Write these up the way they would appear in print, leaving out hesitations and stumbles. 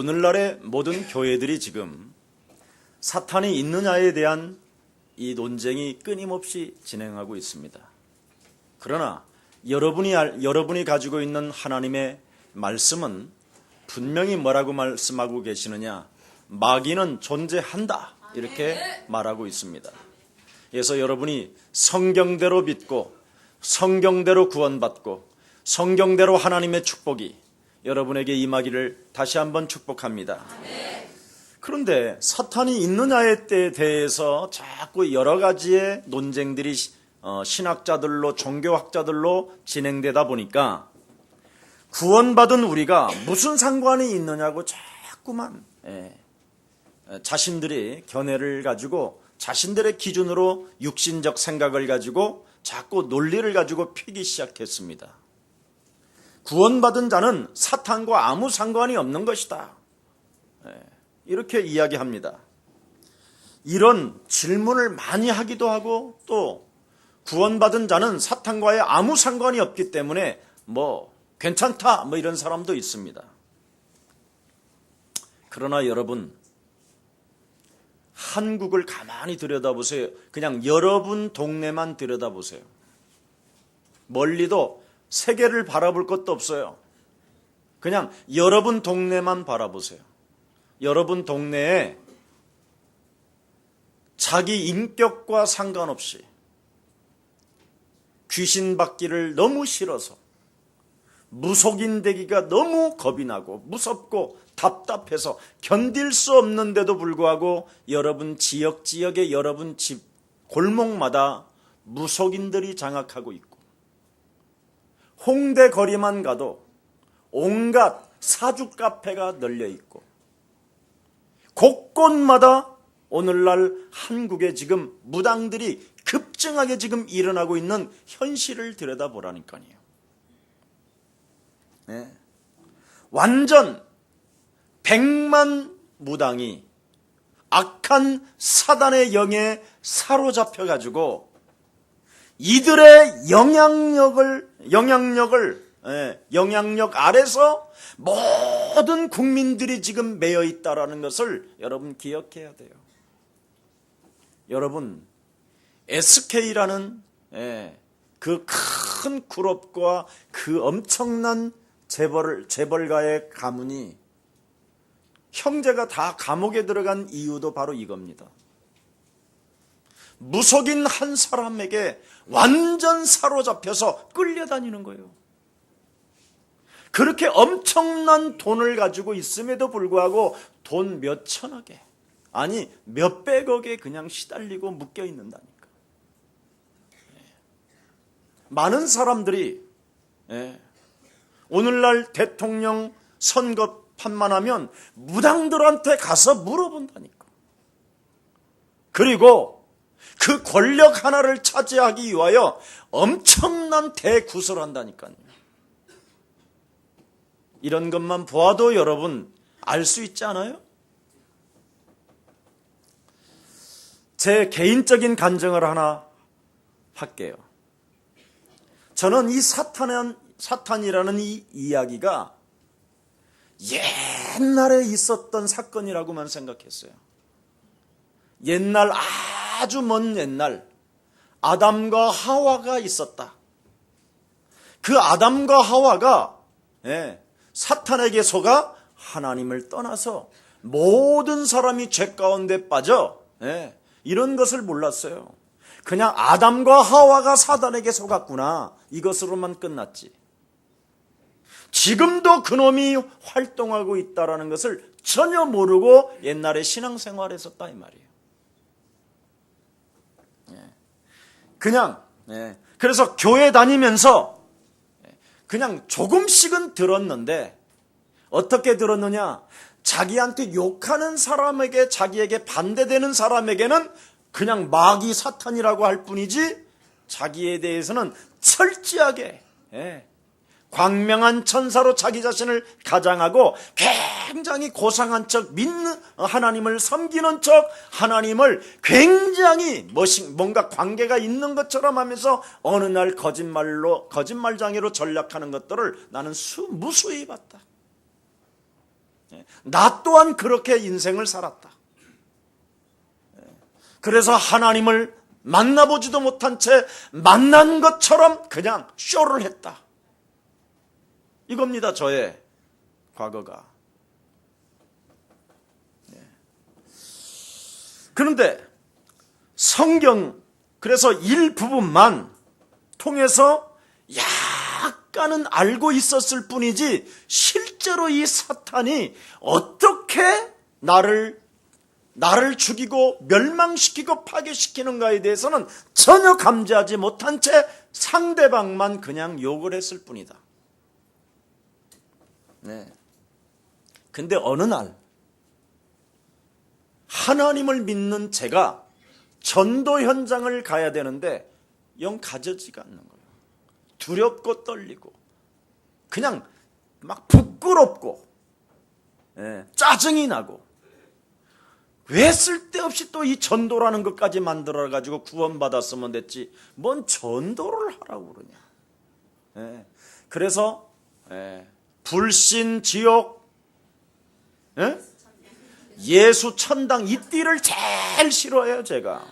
오늘날의 모든 교회들이 지금 사탄이 있느냐에 대한 이 논쟁이 끊임없이 진행하고 있습니다. 그러나 여러분이 가지고 있는 하나님의 말씀은 분명히 뭐라고 말씀하고 계시느냐? 마귀는 존재한다, 이렇게 말하고 있습니다. 그래서 여러분이 성경대로 믿고 성경대로 구원받고 성경대로 하나님의 축복이 여러분에게 임하기를 다시 한번 축복합니다. 그런데 사탄이 있느냐에 대해서 자꾸 여러 가지의 논쟁들이 신학자들로, 종교학자들로 진행되다 보니까 구원받은 우리가 무슨 상관이 있느냐고 자꾸만 자신들이 견해를 가지고 자신들의 기준으로 육신적 생각을 가지고 자꾸 논리를 가지고 펴기 시작했습니다. 구원받은 자는 사탄과 아무 상관이 없는 것이다, 이렇게 이야기합니다. 이런 질문을 많이 하기도 하고, 또 구원받은 자는 사탄과의 아무 상관이 없기 때문에 괜찮다, 이런 사람도 있습니다. 그러나 여러분, 한국을 가만히 들여다보세요. 그냥 여러분 동네만 들여다보세요. 멀리도 세계를 바라볼 것도 없어요. 그냥 여러분 동네만 바라보세요. 여러분 동네에 자기 인격과 상관없이 귀신 받기를 너무 싫어서 무속인 되기가 너무 겁이 나고 무섭고 답답해서 견딜 수 없는데도 불구하고 여러분 지역에 여러분 집 골목마다 무속인들이 장악하고 있고, 홍대 거리만 가도 온갖 사주 카페가 널려 있고, 곳곳마다 오늘날 한국에 지금 무당들이 급증하게 지금 일어나고 있는 현실을 들여다보라니까요. 완전 100만 무당이 악한 사단의 영에 사로잡혀가지고 이들의 영향력 아래서 모든 국민들이 지금 매여 있다라는 것을 여러분 기억해야 돼요. 여러분, SK라는 그 큰 그룹과 그 엄청난 재벌가의 가문이, 형제가 다 감옥에 들어간 이유도 바로 이겁니다. 무속인 한 사람에게 완전 사로잡혀서 끌려다니는 거예요. 그렇게 엄청난 돈을 가지고 있음에도 불구하고 돈 몇 천억에, 아니 몇백억에 그냥 시달리고 묶여 있는다니까. 많은 사람들이 오늘날 대통령 선거판만 하면 무당들한테 가서 물어본다니까. 그리고 그 권력 하나를 차지하기 위하여 엄청난 대구설을 한다니까요. 이런 것만 보아도 여러분 알 수 있지 않아요? 제 개인적인 간증을 하나 할게요. 저는 이 사탄이라는 이 이야기가 옛날에 있었던 사건이라고만 생각했어요. 옛날, 아주 먼 옛날 아담과 하와가 있었다. 그 아담과 하와가 사탄에게 속아 하나님을 떠나서 모든 사람이 죄 가운데 빠져 이런 것을 몰랐어요. 그냥 아담과 하와가 사단에게 속았구나, 이것으로만 끝났지. 지금도 그놈이 활동하고 있다는 것을 전혀 모르고 옛날에 신앙생활을 했었다 이 말이에요. 그냥 그래서 교회 다니면서 그냥 조금씩은 들었는데, 어떻게 들었느냐, 자기한테 욕하는 사람에게, 자기에게 반대되는 사람에게는 그냥 마귀 사탄이라고 할 뿐이지, 자기에 대해서는 철저하게 광명한 천사로 자기 자신을 가장하고 굉장히 고상한 척, 믿는 하나님을 섬기는 척, 하나님을 굉장히 뭔가 관계가 있는 것처럼 하면서 어느 날 거짓말장애로 전락하는 것들을 나는 무수히 봤다. 나 또한 그렇게 인생을 살았다. 그래서 하나님을 만나보지도 못한 채 만난 것처럼 그냥 쇼를 했다. 이겁니다, 저의 과거가. 그런데 성경, 그래서 일부분만 통해서 약간은 알고 있었을 뿐이지 실제로 이 사탄이 어떻게 나를 죽이고 멸망시키고 파괴시키는가에 대해서는 전혀 감지하지 못한 채 상대방만 그냥 욕을 했을 뿐이다. 네. 근데 어느 날 하나님을 믿는 제가 전도 현장을 가야 되는데 영 가져지가 않는 거예요. 두렵고 떨리고 그냥 막 부끄럽고 짜증이 나고 왜 쓸데없이 또 이 전도라는 것까지 만들어가지고 구원받았으면 됐지 뭔 전도를 하라고 그러냐. 그래서 불신, 지옥, 예수, 천당 이 띠를 제일 싫어해요, 제가.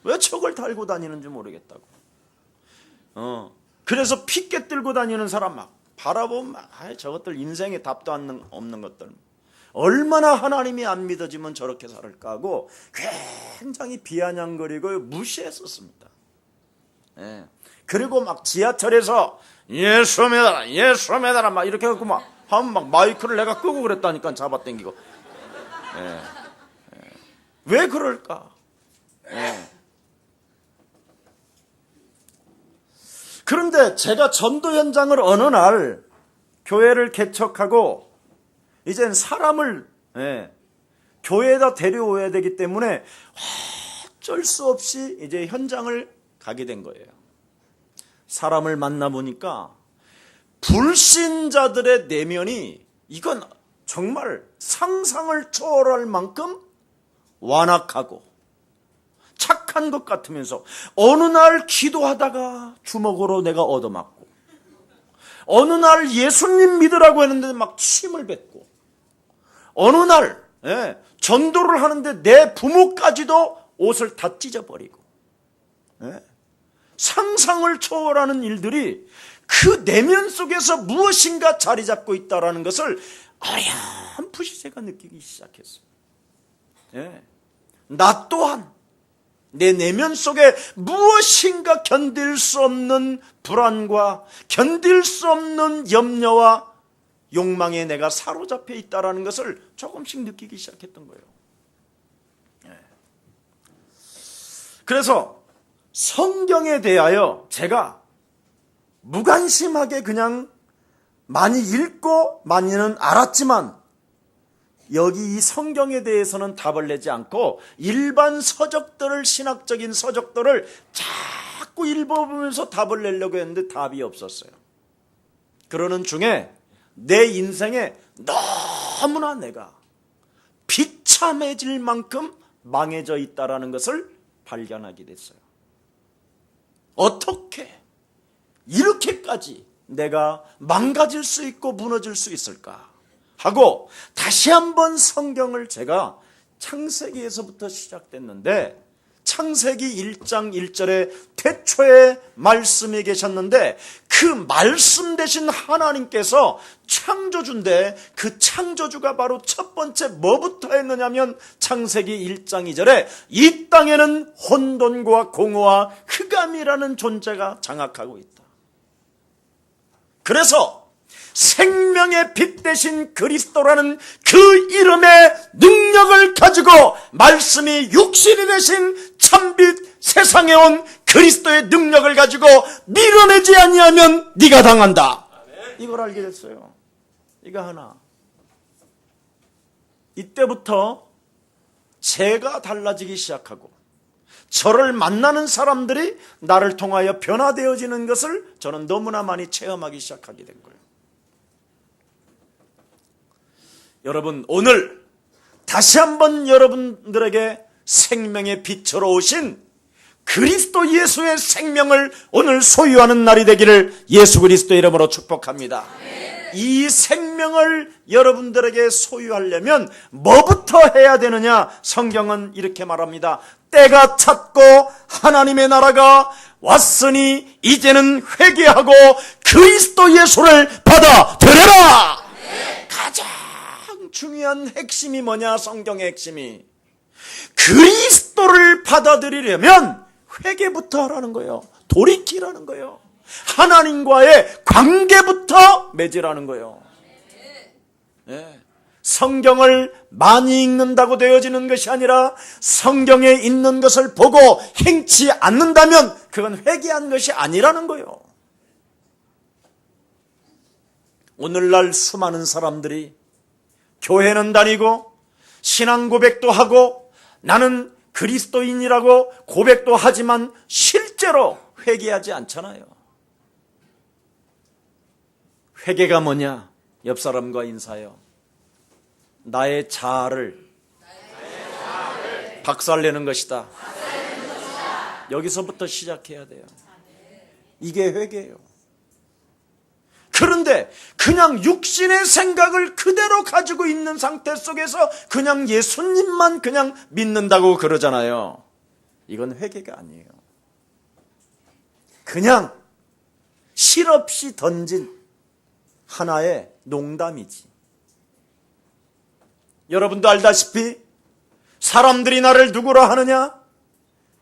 왜 척을 달고 다니는지 모르겠다고. 그래서 피켓 들고 다니는 사람 막 바라보면 막 저것들 인생에 답도 없는 것들. 얼마나 하나님이 안 믿어지면 저렇게 살을까 하고 굉장히 비아냥거리고 무시했었습니다. 그리고 막 지하철에서 예수 믿어라, 예수 믿어라 막 이렇게 하고 막 하면 막 마이크를 내가 끄고 그랬다니까 잡아당기고. 왜 그럴까? 그런데 제가 전도 현장을 어느 날 교회를 개척하고 이젠 사람을 교회에다 데려오야 되기 때문에 어쩔 수 없이 이제 현장을 가게 된 거예요. 사람을 만나보니까 불신자들의 내면이 이건 정말 상상을 초월할 만큼 완악하고 착한 것 같으면서 어느 날 기도하다가 주먹으로 내가 얻어맞고 어느 날 예수님 믿으라고 했는데 막 침을 뱉고 어느 날 전도를 하는데 내 부모까지도 옷을 다 찢어버리고 상상을 초월하는 일들이 그 내면 속에서 무엇인가 자리 잡고 있다는 것을 어렴풋이 제가 느끼기 시작했어요. 나 또한 내 내면 속에 무엇인가 견딜 수 없는 불안과 견딜 수 없는 염려와 욕망에 내가 사로잡혀 있다는 것을 조금씩 느끼기 시작했던 거예요. 그래서 성경에 대하여 제가 무관심하게 그냥 많이 읽고 많이는 알았지만 여기 이 성경에 대해서는 답을 내지 않고 일반 서적들을, 신학적인 서적들을 자꾸 읽어보면서 답을 내려고 했는데 답이 없었어요. 그러는 중에 내 인생에 너무나 내가 비참해질 만큼 망해져 있다는 것을 발견하게 됐어요. 어떻게 이렇게까지 내가 망가질 수 있고 무너질 수 있을까 하고 다시 한번 성경을 제가 창세기에서부터 시작됐는데 창세기 1장 1절에 태초에 말씀이 계셨는데 그 말씀 되신 하나님께서 창조주인데 그 창조주가 바로 첫 번째 뭐부터 했느냐면 창세기 1장 2절에 이 땅에는 혼돈과 공허와 흑암이라는 존재가 장악하고 있다. 그래서 생명의 빛 대신 그리스도라는 그 이름의 능력을 가지고 말씀이 육신이 되신 참빛 세상에 온 그리스도의 능력을 가지고 밀어내지 아니하면 네가 당한다. 이걸 알게 됐어요. 이거 하나. 이때부터 제가 달라지기 시작하고 저를 만나는 사람들이 나를 통하여 변화되어지는 것을 저는 너무나 많이 체험하기 시작하게 된 거예요. 여러분, 오늘 다시 한번 여러분들에게 생명의 빛으로 오신 그리스도 예수의 생명을 오늘 소유하는 날이 되기를 예수 그리스도의 이름으로 축복합니다. 이 생명을 여러분들에게 소유하려면 뭐부터 해야 되느냐? 성경은 이렇게 말합니다. 때가 찼고 하나님의 나라가 왔으니 이제는 회개하고 그리스도 예수를 받아들여라. 가장 중요한 핵심이 뭐냐? 성경의 핵심이 그리스도를 받아들이려면 회개부터 하라는 거예요. 돌이키라는 거예요. 하나님과의 관계부터 맺으라는 거예요. 네. 성경을 많이 읽는다고 되어지는 것이 아니라 성경에 있는 것을 보고 행치 않는다면 그건 회개한 것이 아니라는 거예요. 오늘날 수많은 사람들이 교회는 다니고 신앙 고백도 하고 나는 그리스도인이라고 고백도 하지만 실제로 회개하지 않잖아요. 회개가 뭐냐? 옆 사람과 인사해요. 나의 자아를 박살내는 것이다. 여기서부터 시작해야 돼요. 이게 회개예요. 그런데 그냥 육신의 생각을 그대로 가지고 있는 상태 속에서 그냥 예수님만 그냥 믿는다고 그러잖아요. 이건 회개가 아니에요. 그냥 실없이 던진 하나의 농담이지. 여러분도 알다시피 사람들이 나를 누구라 하느냐?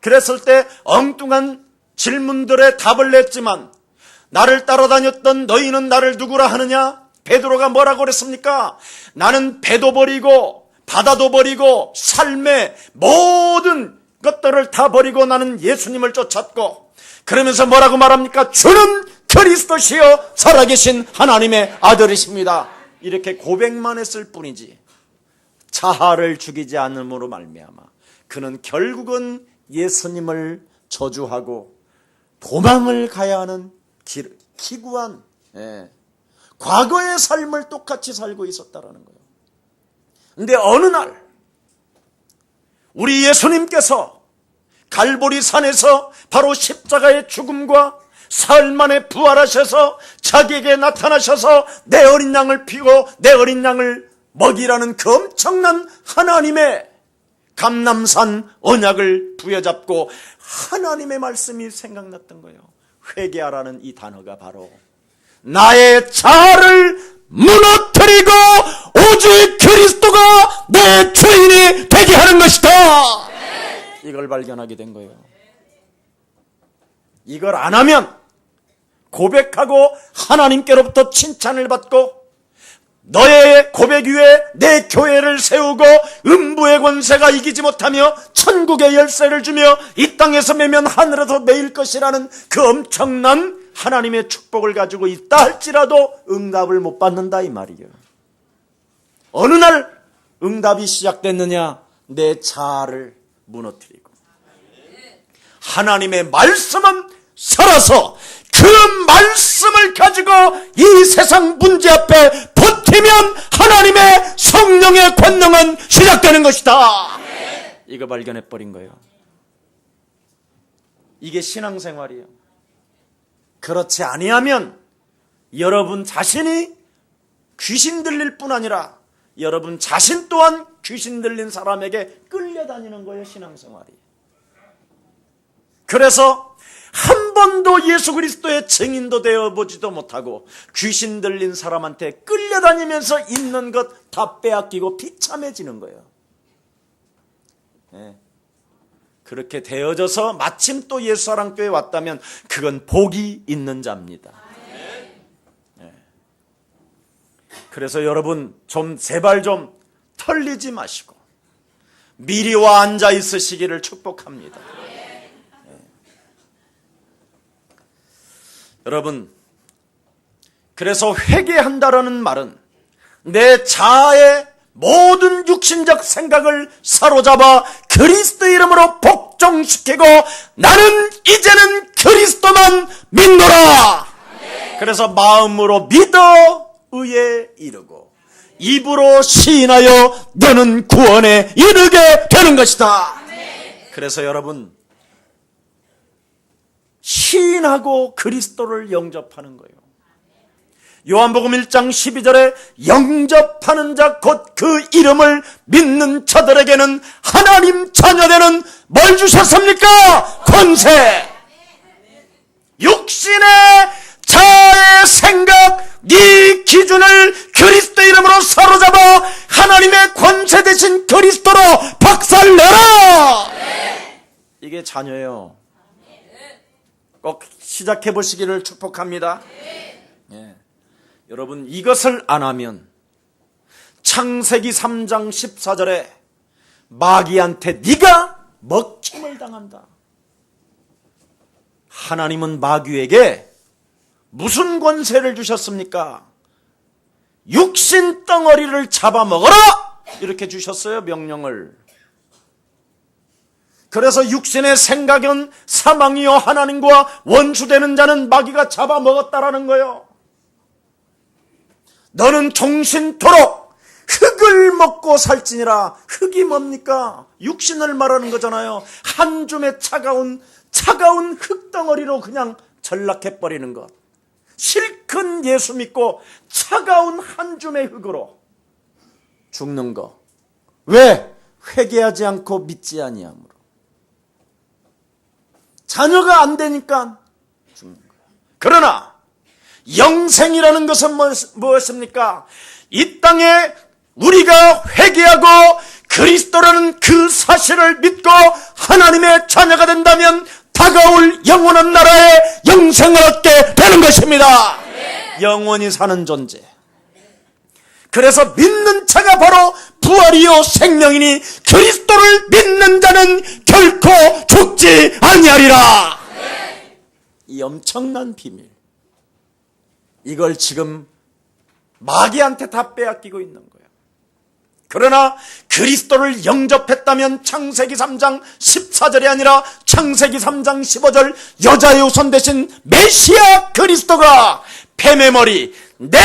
그랬을 때 엉뚱한 질문들에 답을 냈지만 나를 따라다녔던 너희는 나를 누구라 하느냐? 베드로가 뭐라고 그랬습니까? 나는 배도 버리고 바다도 버리고 삶의 모든 것들을 다 버리고 나는 예수님을 쫓았고, 그러면서 뭐라고 말합니까? 주는 그리스도시요 살아계신 하나님의 아들이십니다. 이렇게 고백만 했을 뿐이지 자아를 죽이지 않음으로 말미암아 그는 결국은 예수님을 저주하고 도망을 가야 하는 기구한 과거의 삶을 똑같이 살고 있었다라는 거예요. 근데 어느 날 우리 예수님께서 갈보리 산에서 바로 십자가의 죽음과 사흘 만에 부활하셔서 자기에게 나타나셔서 내 어린 양을 피고 내 어린 양을 먹이라는 그 엄청난 하나님의 감람산 언약을 부여잡고 하나님의 말씀이 생각났던 거예요. 회개하라는 이 단어가 바로 나의 자아를 무너뜨리고 오직 그리스도가 내 주인이 되게 하는 것이다. 이걸 발견하게 된 거예요. 이걸 안 하면 고백하고 하나님께로부터 칭찬을 받고 너의 고백 위에 내 교회를 세우고 음부의 권세가 이기지 못하며 천국의 열쇠를 주며 이 땅에서 매면 하늘에서 매일 것이라는 그 엄청난 하나님의 축복을 가지고 있다 할지라도 응답을 못 받는다 이 말이에요. 어느 날 응답이 시작됐느냐? 내 자아를 무너뜨리고 하나님의 말씀은 살아서 그 말씀을 가지고 이 세상 문제 앞에 버티면 하나님의 성령의 권능은 시작되는 것이다. 이거 발견해버린 거예요. 이게 신앙생활이에요. 그렇지 아니하면 여러분 자신이 귀신 들릴 뿐 아니라 여러분 자신 또한 귀신 들린 사람에게 끌려다니는 거예요. 신앙생활이. 그래서 한 번도 예수 그리스도의 증인도 되어보지도 못하고 귀신 들린 사람한테 끌려다니면서 있는 것 다 빼앗기고 비참해지는 거예요. 네. 그렇게 되어져서 마침 또 예수사랑교회에 왔다면 그건 복이 있는 자입니다. 네. 그래서 여러분 좀 제발 좀 털리지 마시고 미리 와 앉아 있으시기를 축복합니다. 여러분, 그래서 회개한다라는 말은 내 자아의 모든 육신적 생각을 사로잡아 그리스도 이름으로 복종시키고 나는 이제는 그리스도만 믿노라. 그래서 마음으로 믿어 의에 이르고 입으로 시인하여 너는 구원에 이르게 되는 것이다. 그래서 여러분 시인하고 그리스도를 영접하는 거예요. 요한복음 1장 12절에 영접하는 자 곧 그 이름을 믿는 자들에게는 하나님 자녀되는 뭘 주셨습니까? 권세. 육신의 자아의 생각, 네 기준을 그리스도 이름으로 사로잡아 하나님의 권세 되신 그리스도로 박살내라. 이게 자녀예요. 꼭 시작해 보시기를 축복합니다. 예. 여러분, 이것을 안 하면 창세기 3장 14절에 마귀한테 네가 먹힘을 당한다. 하나님은 마귀에게 무슨 권세를 주셨습니까? 육신 덩어리를 잡아먹어라! 이렇게 주셨어요, 명령을. 그래서 육신의 생각은 사망이요 하나님과 원수되는 자는 마귀가 잡아먹었다라는 거예요. 너는 종신토록 흙을 먹고 살지니라. 흙이 뭡니까? 육신을 말하는 거잖아요. 한 줌의 차가운 흙덩어리로 그냥 전락해버리는 것. 실컷 예수 믿고 차가운 한 줌의 흙으로 죽는 거. 왜? 회개하지 않고 믿지 아니함으로. 자녀가 안 되니까 죽는 거예요. 그러나 영생이라는 것은 무엇입니까? 이 땅에 우리가 회개하고 그리스도라는 그 사실을 믿고 하나님의 자녀가 된다면 다가올 영원한 나라의 영생을 얻게 되는 것입니다. 영원히 사는 존재. 그래서 믿는 자가 바로 부활이요 생명이니 그리스도를 믿는 자는 결코 죽지 아니하리라. 이 엄청난 비밀, 이걸 지금 마귀한테 다 빼앗기고 있는 거예요. 그러나 그리스도를 영접했다면 창세기 3장 14절이 아니라 창세기 3장 15절 여자의 후손 대신 메시아 그리스도가 뱀의 머리 내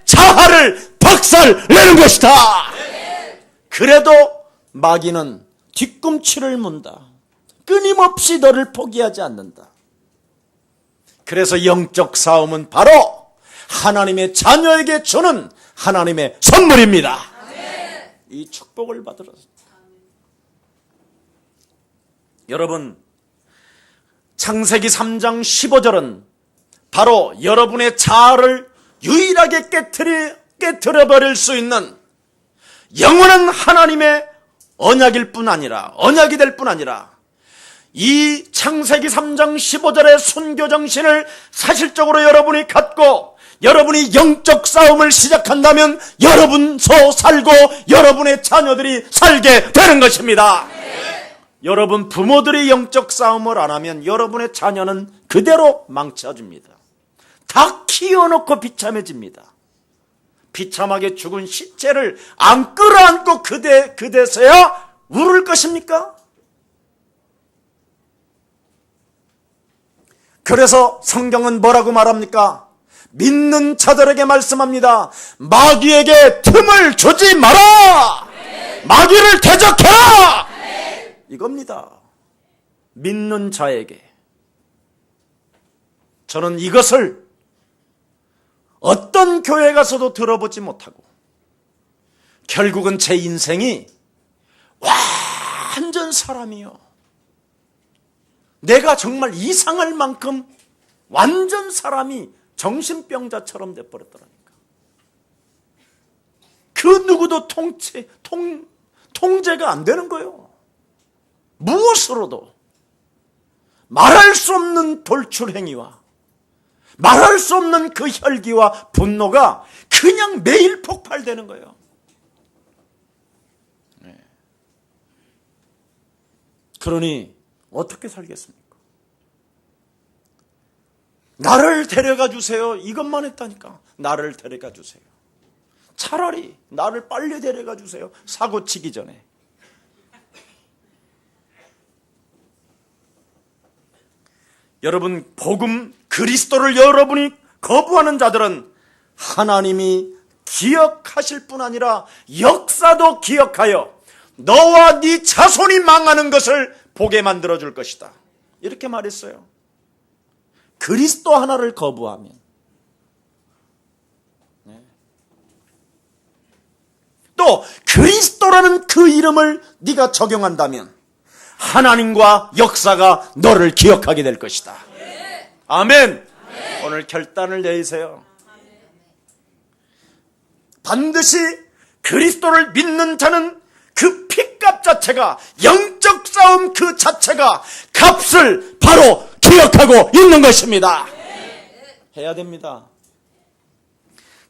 자아를 박살내는 것이다. 그래도 마귀는 뒤꿈치를 문다. 끊임없이 너를 포기하지 않는다. 그래서 영적 싸움은 바로 하나님의 자녀에게 주는 하나님의 선물입니다. 이 축복을 받으러. 여러분, 창세기 3장 15절은 바로 여러분의 자아를 유일하게 깨트려버릴 수 있는 영원한 하나님의 언약일 뿐 아니라, 언약이 될 뿐 아니라 이 창세기 3장 15절의 순교정신을 사실적으로 여러분이 갖고 여러분이 영적 싸움을 시작한다면 여러분서 살고 여러분의 자녀들이 살게 되는 것입니다. 여러분 부모들이 영적 싸움을 안 하면 여러분의 자녀는 그대로 망쳐집니다. 다 키워놓고 비참해집니다. 비참하게 죽은 시체를 안 끌어안고 그대서야 울을 것입니까? 그래서 성경은 뭐라고 말합니까? 믿는 자들에게 말씀합니다. 마귀에게 틈을 주지 마라. 마귀를 대적해라. 이겁니다. 믿는 자에게. 저는 이것을 어떤 교회 가서도 들어보지 못하고 결국은 제 인생이 완전 사람이요, 내가 정말 이상할 만큼 완전 사람이 정신병자처럼 돼버렸더라니까. 그 누구도 통제가 안 되는 거예요. 무엇으로도 말할 수 없는 돌출행위와 말할 수 없는 그 혈기와 분노가 그냥 매일 폭발되는 거예요. 그러니 어떻게 살겠습니까? 나를 데려가 주세요. 이것만 했다니까. 나를 데려가 주세요. 차라리 나를 빨리 데려가 주세요. 사고 치기 전에. 여러분, 복음 그리스도를 여러분이 거부하는 자들은 하나님이 기억하실 뿐 아니라 역사도 기억하여 너와 네 자손이 망하는 것을 보게 만들어줄 것이다. 이렇게 말했어요. 그리스도 하나를 거부하면 또 그리스도라는 그 이름을 네가 적용한다면 하나님과 역사가 너를 기억하게 될 것이다. 아멘. 오늘 결단을 내리세요. 반드시 그리스도를 믿는 자는 그 핏값 자체가, 영적 싸움 그 자체가 값을 바로 기억하고 있는 것입니다. 해야 됩니다.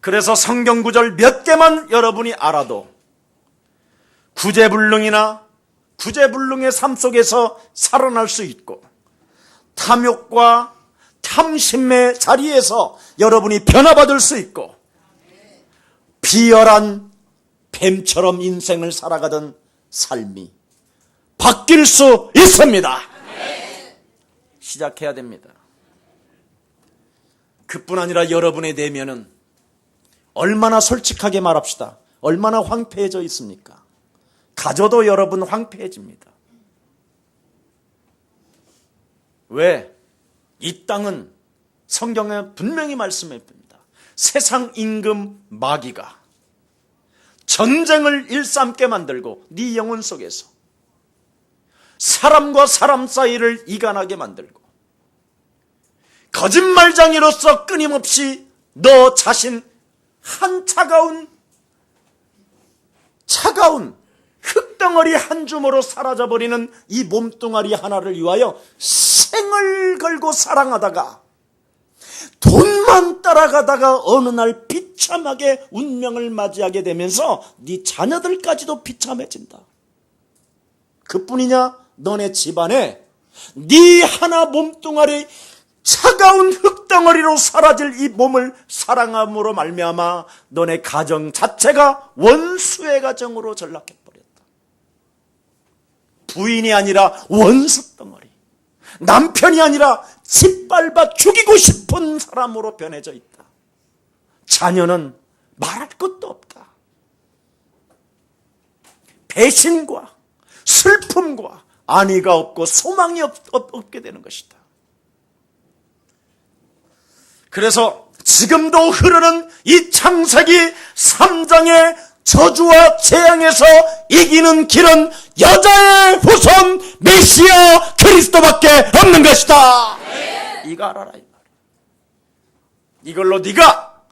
그래서 성경 구절 몇 개만 여러분이 알아도 구제불능이나 구제불능의 삶 속에서 살아날 수 있고, 탐욕과 탐심의 자리에서 여러분이 변화받을 수 있고, 비열한 뱀처럼 인생을 살아가던 삶이 바뀔 수 있습니다. 시작해야 됩니다. 그뿐 아니라 여러분의 내면은 얼마나 솔직하게 말합시다. 얼마나 황폐해져 있습니까? 가져도 여러분 황폐해집니다. 왜? 이 땅은 성경에 분명히 말씀했습니다. 세상 임금 마귀가 전쟁을 일삼게 만들고 네 영혼 속에서 사람과 사람 사이를 이간하게 만들고 거짓말장이로서 끊임없이 너 자신 한 차가운 흙덩어리 한 줌으로 사라져버리는 이 몸뚱아리 하나를 위하여 생을 걸고 사랑하다가 돈만 따라가다가 어느 날 비참하게 운명을 맞이하게 되면서 네 자녀들까지도 비참해진다. 그뿐이냐? 너네 집안에 네 하나 몸뚱아리 차가운 흙덩어리로 사라질 이 몸을 사랑함으로 말미암아 너네 가정 자체가 원수의 가정으로 전락해버렸다. 부인이 아니라 원수 덩어리, 남편이 아니라 짓밟아 죽이고 싶은 사람으로 변해져 있다. 자녀는 말할 것도 없다. 배신과 슬픔과 안위가 없고 소망이 없게 되는 것이다. 그래서 지금도 흐르는 이 창세기 3장의 저주와 재앙에서 이기는 길은 여자의 후손 메시아 그리스도밖에 없는 것이다. 이거 알아라 이 말이야. 이걸로 네가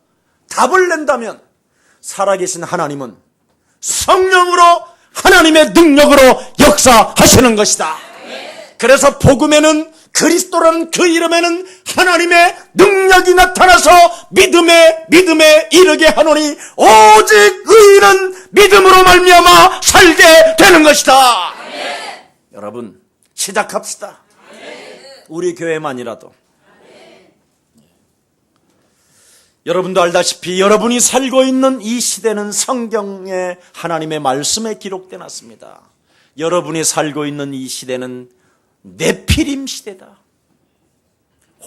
답을 낸다면 살아계신 하나님은 성령으로 하나님의 능력으로 역사하시는 것이다. 그래서 복음에는 그리스도라는 그 이름에는 하나님의 능력이 나타나서 믿음에 이르게 하노니 오직 의인은 믿음으로 말미암아 살게 되는 것이다. 여러분 시작합시다. 우리 교회만이라도. 여러분도 알다시피 여러분이 살고 있는 이 시대는 성경의 하나님의 말씀에 기록되어 놨습니다. 여러분이 살고 있는 이 시대는 네피림 시대다.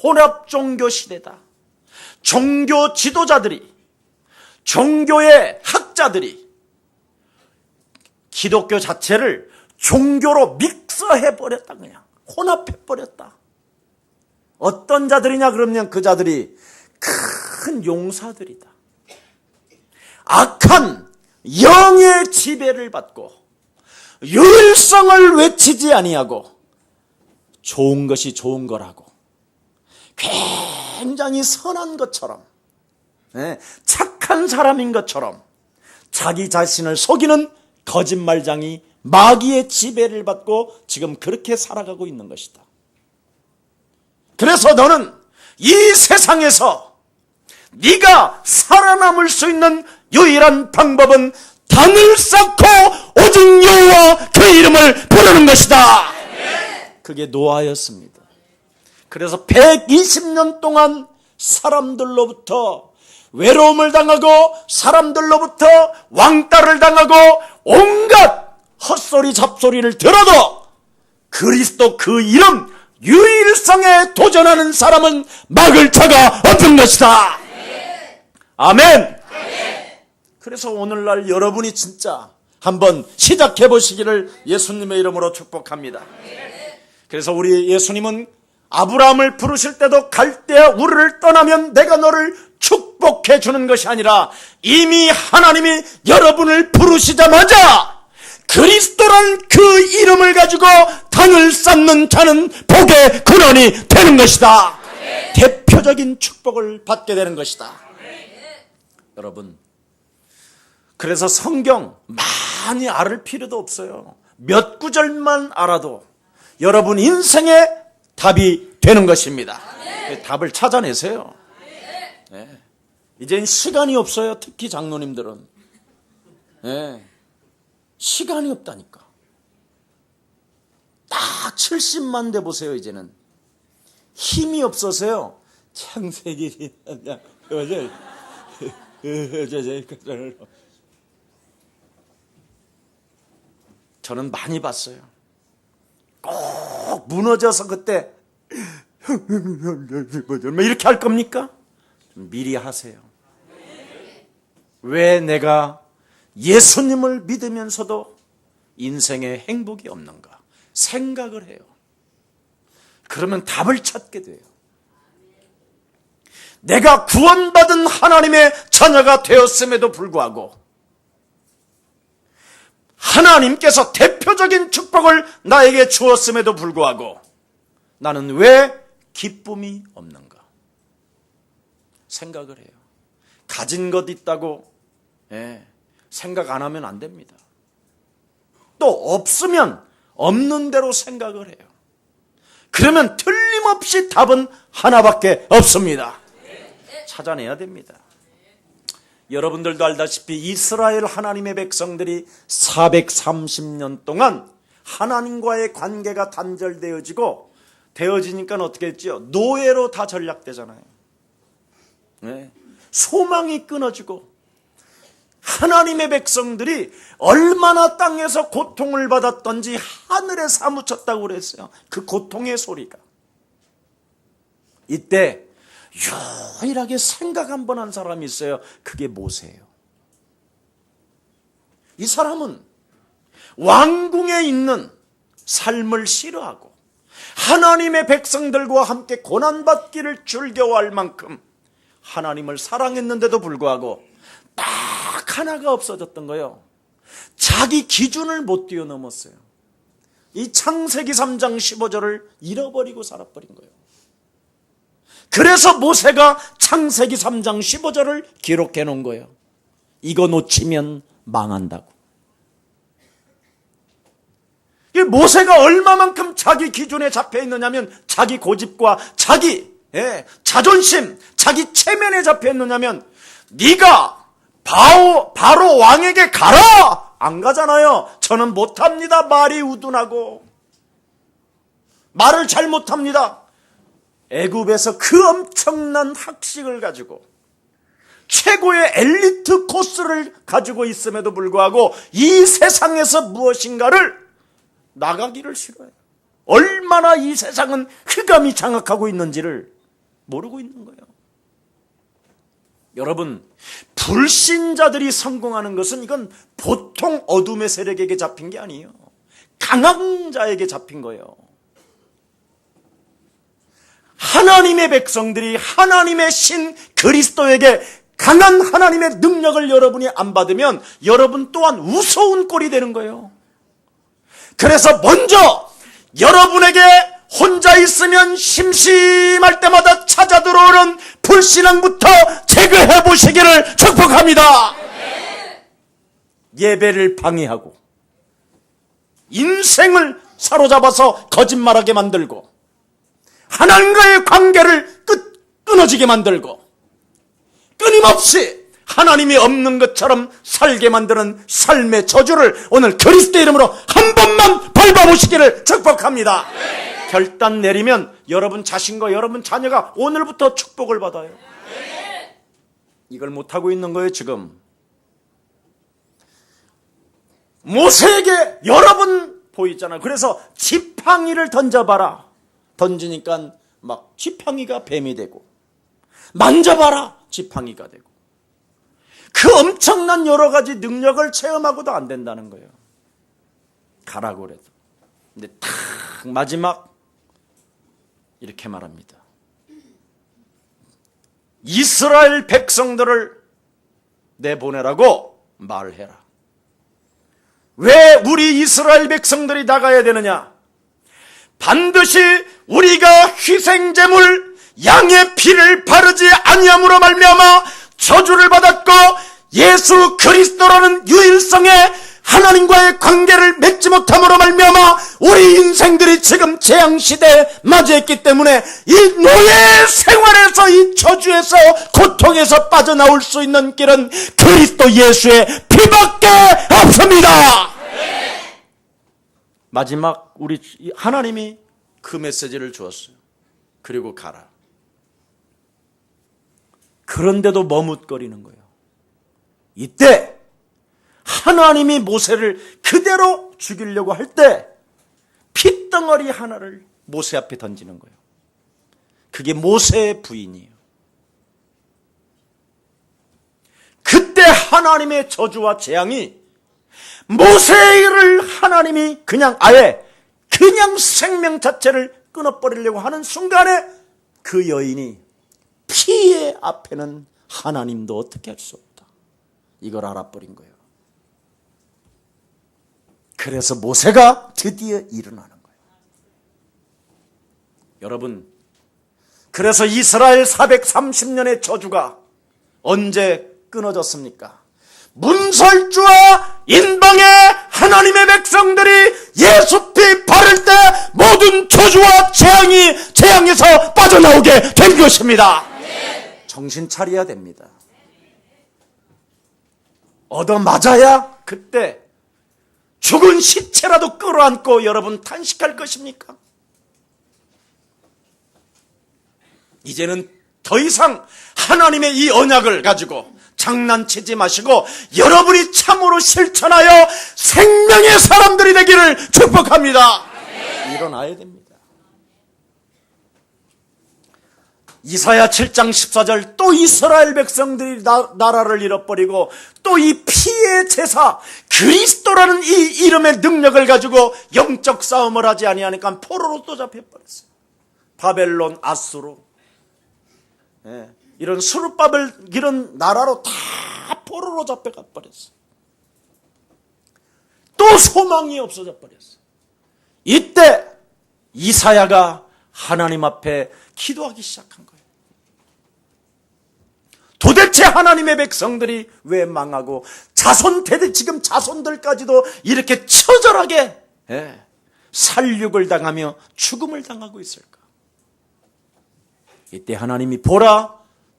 혼합 종교 시대다. 종교 지도자들이, 종교의 학자들이 기독교 자체를 종교로 믹서해버렸다. 그냥 혼합해버렸다. 어떤 자들이냐 그러면 그 자들이 큰 용사들이다. 악한 영의 지배를 받고 유일성을 외치지 아니하고 좋은 것이 좋은 거라고 굉장히 선한 것처럼, 착한 사람인 것처럼 자기 자신을 속이는 거짓말장이 마귀의 지배를 받고 지금 그렇게 살아가고 있는 것이다. 그래서 너는 이 세상에서 네가 살아남을 수 있는 유일한 방법은 단을 쌓고 오직 여호와 그 이름을 부르는 것이다. 그게 노아였습니다. 그래서 120년 동안 사람들로부터 외로움을 당하고 사람들로부터 왕따를 당하고 온갖 헛소리 잡소리를 들어도 그리스도 그 이름 유일성에 도전하는 사람은 막을 자가 없는 것이다. 아멘. 그래서 오늘날 여러분이 진짜 한번 시작해 보시기를 예수님의 이름으로 축복합니다. 그래서 우리 예수님은 아브라함을 부르실 때도 갈대아 우르를 떠나면 내가 너를 축복하리라 축복해 주는 것이 아니라 이미 하나님이 여러분을 부르시자마자 그리스도란 그 이름을 가지고 단을 쌓는 자는 복의 근원이 되는 것이다. 대표적인 축복을 받게 되는 것이다. 여러분, 그래서 성경 많이 알을 필요도 없어요. 몇 구절만 알아도 여러분 인생의 답이 되는 것입니다. 답을 찾아내세요. 네. 이젠 시간이 없어요. 특히 장로님들은. 네. 시간이 없다니까. 딱 70만 돼 보세요. 이제는 힘이 없어서요. 창세기 저는 많이 봤어요. 꼭 무너져서 그때 이렇게 할 겁니까? 좀 미리 하세요. 왜 내가 예수님을 믿으면서도 인생에 행복이 없는가 생각을 해요. 그러면 답을 찾게 돼요. 내가 구원받은 하나님의 자녀가 되었음에도 불구하고 하나님께서 대표적인 축복을 나에게 주었음에도 불구하고 나는 왜 기쁨이 없는가 생각을 해요. 가진 것 있다고 생각 안 하면 안 됩니다. 또 없으면 없는 대로 생각을 해요. 그러면 틀림없이 답은 하나밖에 없습니다. 찾아내야 됩니다. 여러분들도 알다시피 이스라엘 하나님의 백성들이 430년 동안 하나님과의 관계가 되어지니까 어떻게 했죠? 노예로 다 전락되잖아요. 네. 소망이 끊어지고 하나님의 백성들이 얼마나 땅에서 고통을 받았던지 하늘에 사무쳤다고 그랬어요. 그 고통의 소리가. 이때 유일하게 생각 한 번 한 사람이 있어요. 그게 모세예요. 이 사람은 왕궁에 있는 삶을 싫어하고 하나님의 백성들과 함께 고난받기를 즐겨할 만큼 하나님을 사랑했는데도 불구하고 딱 하나가 없어졌던 거예요. 자기 기준을 못 뛰어넘었어요. 이 창세기 3장 15절을 잃어버리고 살아버린 거예요. 그래서 모세가 창세기 3장 15절을 기록해 놓은 거예요. 이거 놓치면 망한다고. 이 모세가 얼마만큼 자기 기준에 잡혀 있느냐면 자기 고집과 자기 자존심, 자기 체면에 잡혀 있느냐면 네가 바로 왕에게 가라! 안 가잖아요. 저는 못합니다. 말이 우둔하고 말을 잘 못합니다. 애굽에서 그 엄청난 학식을 가지고 최고의 엘리트 코스를 가지고 있음에도 불구하고 이 세상에서 무엇인가를 나가기를 싫어해요. 얼마나 이 세상은 흑암이 장악하고 있는지를 모르고 있는 거예요. 여러분, 불신자들이 성공하는 것은 이건 보통 어둠의 세력에게 잡힌 게 아니에요. 강한 자에게 잡힌 거예요. 하나님의 백성들이 하나님의 신 그리스도에게 강한 하나님의 능력을 여러분이 안 받으면 여러분 또한 우스운 꼴이 되는 거예요. 그래서 먼저 여러분에게 혼자 있으면 심심할 때마다 찾아 들어오는 불신앙부터 제거해 보시기를 축복합니다. 예배를 방해하고 인생을 사로잡아서 거짓말하게 만들고 하나님과의 관계를 끊어지게 만들고 끊임없이 하나님이 없는 것처럼 살게 만드는 삶의 저주를 오늘 그리스도 이름으로 한 번만 밟아보시기를 축복합니다. 결단 내리면 여러분 자신과 여러분 자녀가 오늘부터 축복을 받아요. 이걸 못하고 있는 거예요. 지금 모세에게 여러분 보이잖아요. 그래서 지팡이를 던져봐라. 던지니까 막 지팡이가 뱀이 되고 만져봐라 지팡이가 되고 그 엄청난 여러 가지 능력을 체험하고도 안 된다는 거예요. 가라고 그래도. 근데 딱 마지막 이렇게 말합니다. 이스라엘 백성들을 내보내라고 말해라. 왜 우리 이스라엘 백성들이 나가야 되느냐? 반드시 우리가 희생제물 양의 피를 바르지 아니함으로 말미암아 저주를 받았고 예수 그리스도라는 유일성의 하나님과의 관계를 맺지 못함으로 말미암아 우리 인생들이 지금 재앙시대에 맞이했기 때문에 이 노예 생활에서, 이 저주에서, 고통에서 빠져나올 수 있는 길은 그리스도 예수의 피밖에 없습니다. 마지막 우리 하나님이 그 메시지를 주었어요. 그리고 가라. 그런데도 머뭇거리는 거예요. 이때 하나님이 모세를 그대로 죽이려고 할 때 핏덩어리 하나를 모세 앞에 던지는 거예요. 그게 모세의 부인이에요. 그때 하나님의 저주와 재앙이 모세를 하나님이 그냥 아예 그냥 생명 자체를 끊어버리려고 하는 순간에 그 여인이 피의 앞에는 하나님도 어떻게 할 수 없다. 이걸 알아버린 거예요. 그래서 모세가 드디어 일어나는 거예요. 여러분, 그래서 이스라엘 430년의 저주가 언제 끊어졌습니까? 문설주와 인방의 하나님의 백성들이 예수피 바를 때 모든 저주와 재앙에서 빠져나오게 된 것입니다. 정신 차려야 됩니다. 얻어맞아야 그때 죽은 시체라도 끌어안고 여러분 탄식할 것입니까? 이제는 더 이상 하나님의 이 언약을 가지고 장난치지 마시고 여러분이 참으로 실천하여 생명의 사람들이 되기를 축복합니다. 일어나야 됩니다. 이사야 7장 14절 또 이스라엘 백성들이 나라를 잃어버리고 또 이 피의 제사 그리스도라는 이 이름의 능력을 가지고 영적 싸움을 하지 아니하니까 포로로 또 잡혀버렸어요. 바벨론, 아수르, 이런 수르바벨 이런 나라로 다 포로로 잡혀가 버렸어요. 또 소망이 없어져 버렸어요. 이때 이사야가 하나님 앞에 기도하기 시작한 거예요. 도대체 하나님의 백성들이 왜 망하고 지금 자손들까지도 이렇게 처절하게 살육을 당하며 죽음을 당하고 있을까? 이때 하나님이 보라,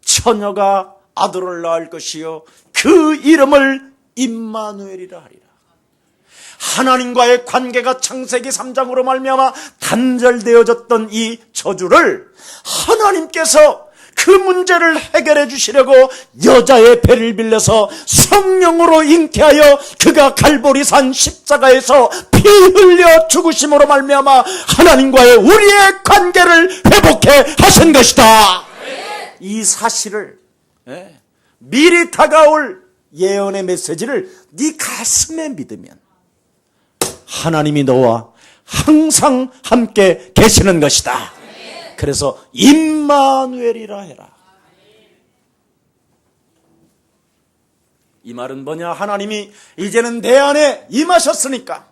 처녀가 아들을 낳을 것이요 그 이름을 임마누엘이라 하리라. 하나님과의 관계가 창세기 3장으로 말미암아 단절되어졌던 이 저주를 하나님께서 그 문제를 해결해 주시려고 여자의 배를 빌려서 성령으로 잉태하여 그가 갈보리산 십자가에서 피 흘려 죽으심으로 말미암아 하나님과의 우리의 관계를 회복해 하신 것이다. 이 사실을 미리 다가올 예언의 메시지를 네 가슴에 믿으면 하나님이 너와 항상 함께 계시는 것이다. 그래서 임마누엘이라 해라. 이 말은 뭐냐? 하나님이 이제는 내 안에 임하셨으니까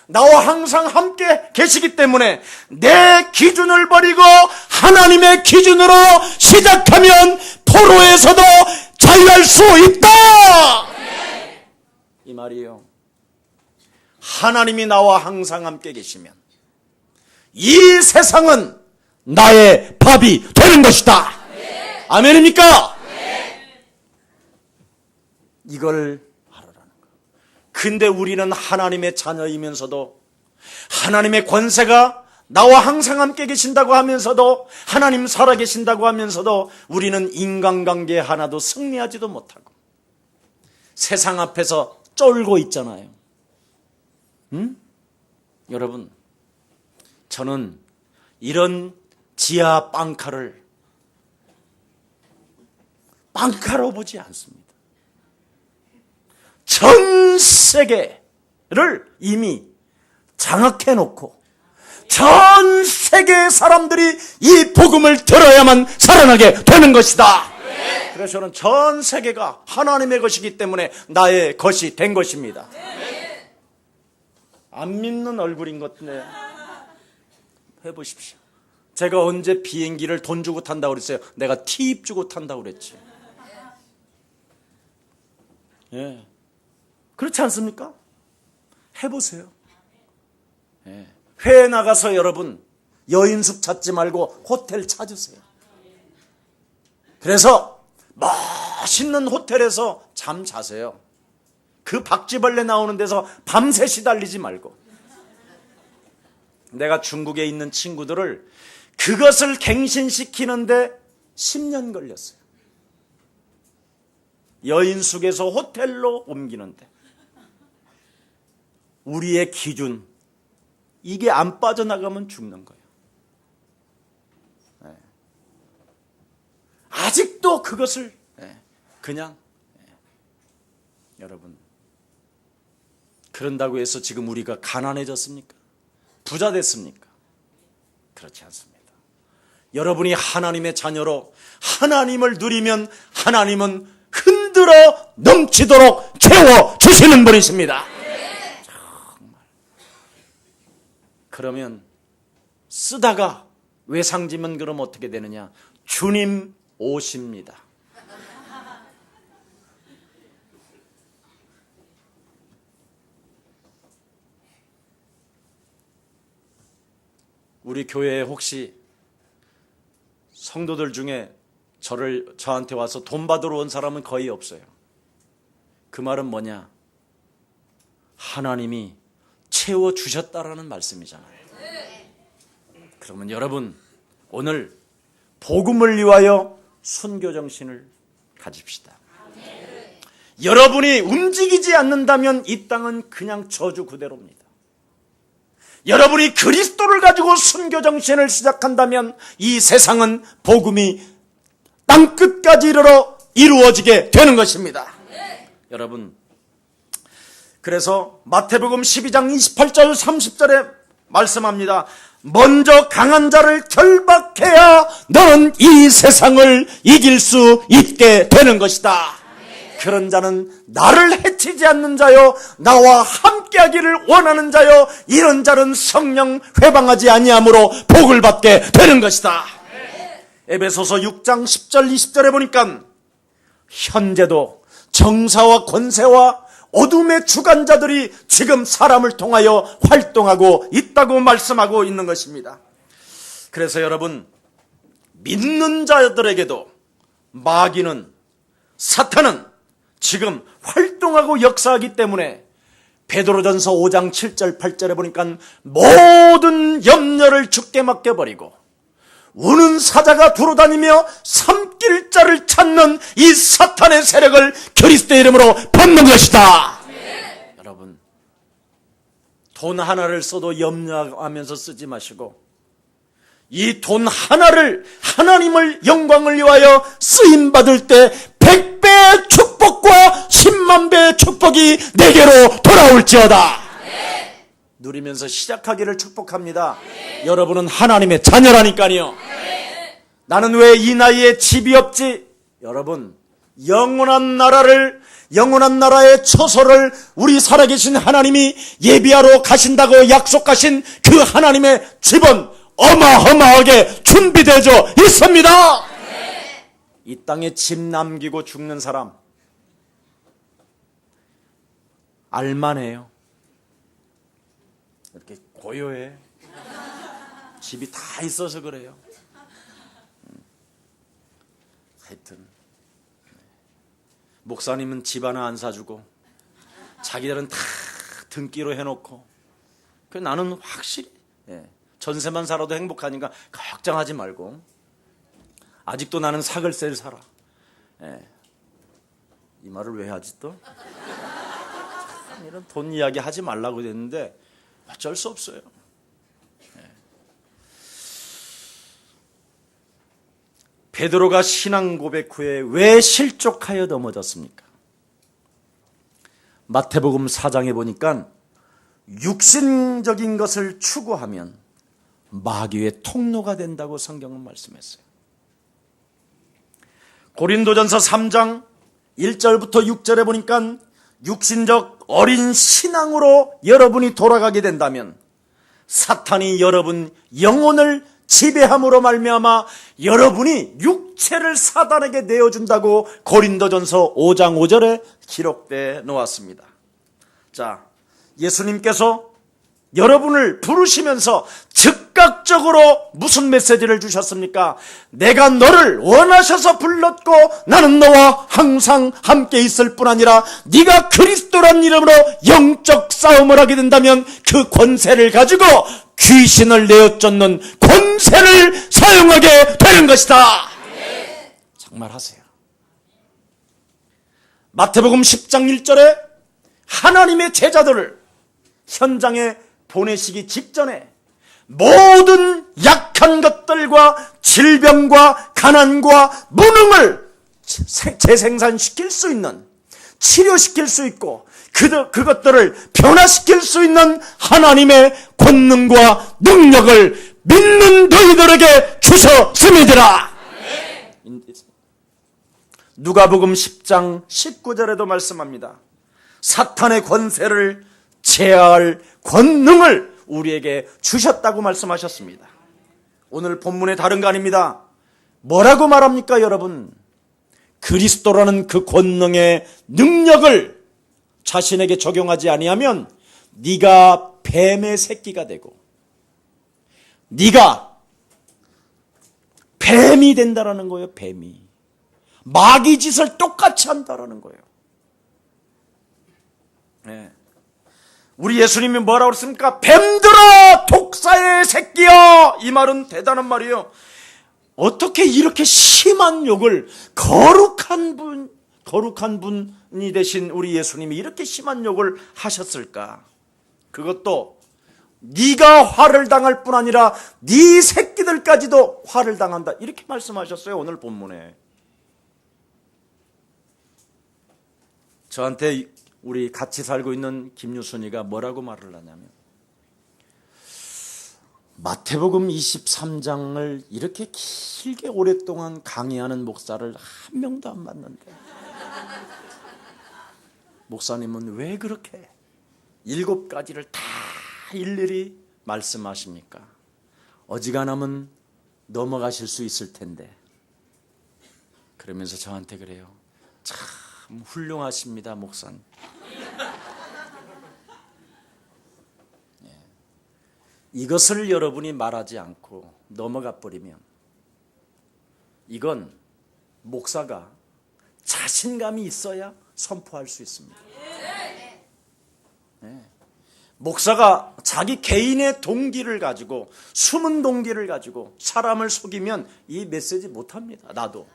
나와 항상 함께 계시기 때문에 내 기준을 버리고 하나님의 기준으로 시작하면 포로에서도 자유할 수 있다. 이 말이에요. 하나님이 나와 항상 함께 계시면 이 세상은 나의 밥이 되는 것이다. 아멘입니까? 이걸 알아라는 거예요. 근데 우리는 하나님의 자녀이면서도 하나님의 권세가 나와 항상 함께 계신다고 하면서도 하나님 살아계신다고 하면서도 우리는 인간관계 하나도 승리하지도 못하고 세상 앞에서 쫄고 있잖아요. 여러분, 저는 이런 지하 빵카를 빵카로 보지 않습니다. 전 세계를 이미 장악해 놓고 전 세계의 사람들이 이 복음을 들어야만 살아나게 되는 것이다. 그래서 저는 전 세계가 하나님의 것이기 때문에 나의 것이 된 것입니다. 안 믿는 얼굴인 것 같네. 해보십시오. 제가 언제 비행기를 돈 주고 탄다고 그랬어요? 내가 팁 주고 탄다고 그랬지. 예. 그렇지 않습니까? 해보세요. 예. 회에 나가서 여러분 여인숙 찾지 말고 호텔 찾으세요. 그래서 멋있는 호텔에서 잠 자세요. 그 박쥐벌레 나오는 데서 밤새 시달리지 말고. 내가 중국에 있는 친구들을 그것을 갱신시키는데 10년 걸렸어요. 여인숙에서 호텔로 옮기는데. 우리의 기준, 이게 안 빠져나가면 죽는 거예요. 네. 아직도 그것을 그냥 여러분, 그런다고 해서 지금 우리가 가난해졌습니까? 부자 됐습니까? 그렇지 않습니다. 여러분이 하나님의 자녀로 하나님을 누리면 하나님은 흔들어 넘치도록 채워주시는 분이십니다. 정말. 그러면 쓰다가 외상지면 그럼 어떻게 되느냐? 주님 오십니다. 우리 교회에 혹시 성도들 중에 저한테 와서 돈 받으러 온 사람은 거의 없어요. 그 말은 뭐냐? 하나님이 채워주셨다라는 말씀이잖아요. 그러면 여러분, 오늘 복음을 위하여 순교정신을 가집시다. 여러분이 움직이지 않는다면 이 땅은 그냥 저주 그대로입니다. 여러분이 그리스도를 가지고 순교정신을 시작한다면 이 세상은 복음이 땅끝까지 이르러 이루어지게 되는 것입니다. 여러분, 그래서 마태복음 12장 28절 30절에 말씀합니다. 먼저 강한 자를 결박해야 너는 이 세상을 이길 수 있게 되는 것이다. 그런 자는 나를 해치지 않는 자요, 나와 함께하기를 원하는 자요, 이런 자는 성령 회방하지 아니함으로 복을 받게 되는 것이다. 에베소서 6장 10절 20절에 보니까 현재도 정사와 권세와 어둠의 주관자들이 지금 사람을 통하여 활동하고 있다고 말씀하고 있는 것입니다. 그래서 여러분, 믿는 자들에게도 마귀는, 사탄은 지금 활동하고 역사하기 때문에 베드로전서 5장 7절 8절에 보니까 모든 염려를 주께 맡겨버리고 우는 사자가 두루다니며 삼킬 자를 찾는 이 사탄의 세력을 그리스도의 이름으로 벗는 것이다. 여러분, 돈 하나를 써도 염려하면서 쓰지 마시고 이 돈 하나를 하나님을 영광을 위하여 쓰임받을 때 100배의 축복과 10만 배의 축복이 내게로 돌아올지어다. 누리면서 시작하기를 축복합니다. 여러분은 하나님의 자녀라니까요. 나는 왜 이 나이에 집이 없지? 여러분, 영원한 나라의 처소를 우리 살아계신 하나님이 예비하러 가신다고 약속하신 그 하나님의 집은 어마어마하게 준비되어 있습니다. 이 땅에 집 남기고 죽는 사람 알만해요. 이렇게 고요해. 집이 다 있어서 그래요. 하여튼 목사님은 집 하나 안 사주고 자기들은 다 등기로 해놓고, 나는 확실히 전세만 살아도 행복하니까 걱정하지 말고, 아직도 나는 사글세를 살아. 이 말을 왜 하지 또? 이런 돈 이야기 하지 말라고 했는데 어쩔 수 없어요. 베드로가 신앙 고백 후에 왜 실족하여 넘어졌습니까? 마태복음 4장에 보니까 육신적인 것을 추구하면 마귀의 통로가 된다고 성경은 말씀했어요. 고린도전서 3장 1절부터 6절에 보니까 육신적 어린 신앙으로 여러분이 돌아가게 된다면 사탄이 여러분 영혼을 지배함으로 말미암아 여러분이 육체를 사단에게 내어준다고 고린도전서 5장 5절에 기록되어 놓았습니다. 자, 예수님께서 여러분을 부르시면서 즉각적으로 무슨 메시지를 주셨습니까? 내가 너를 원하셔서 불렀고 나는 너와 항상 함께 있을 뿐 아니라 네가 그리스도란 이름으로 영적 싸움을 하게 된다면 그 권세를 가지고 귀신을 내어쫓는 권세를 사용하게 되는 것이다. 정말 하세요. 마태복음 10장 1절에 하나님의 제자들을 현장에 보내시기 직전에 모든 약한 것들과 질병과 가난과 무능을 재생산시킬 수 있는, 치료시킬 수 있고 그것들을 변화시킬 수 있는 하나님의 권능과 능력을 믿는 너희들에게 주셨음이니라. 누가복음 10장 19절에도 말씀합니다. 사탄의 권세를 제어할 권능을 우리에게 주셨다고 말씀하셨습니다. 오늘 본문의 다른 거 아닙니다. 뭐라고 말합니까, 여러분? 그리스도라는 그 권능의 능력을 자신에게 적용하지 아니하면 네가 뱀의 새끼가 되고 네가 뱀이 된다라는 거예요. 뱀이 마귀 짓을 똑같이 한다라는 거예요. 네. 우리 예수님이 뭐라고 그랬습니까? 뱀들아 독사의 새끼야. 이 말은 대단한 말이에요. 어떻게 이렇게 심한 욕을 거룩한 분이 되신 우리 예수님이 이렇게 심한 욕을 하셨을까? 그것도 네가 화를 당할 뿐 아니라 네 새끼들까지도 화를 당한다. 이렇게 말씀하셨어요. 오늘 본문에. 저한테 우리 같이 살고 있는 김유순이가 뭐라고 말을 하냐면 마태복음 23장을 이렇게 길게 오랫동안 강의하는 목사를 한 명도 안 봤는데 목사님은 왜 그렇게 7가지를 다 일일이 말씀하십니까? 어지간하면 넘어가실 수 있을 텐데. 그러면서 저한테 그래요. 참 훌륭하십니다, 목사님. 이것을 여러분이 말하지 않고 넘어가 버리면 이건 목사가 자신감이 있어야 선포할 수 있습니다. 네. 목사가 자기 개인의 동기를 가지고 숨은 동기를 가지고 사람을 속이면 이 메시지 못합니다. 나도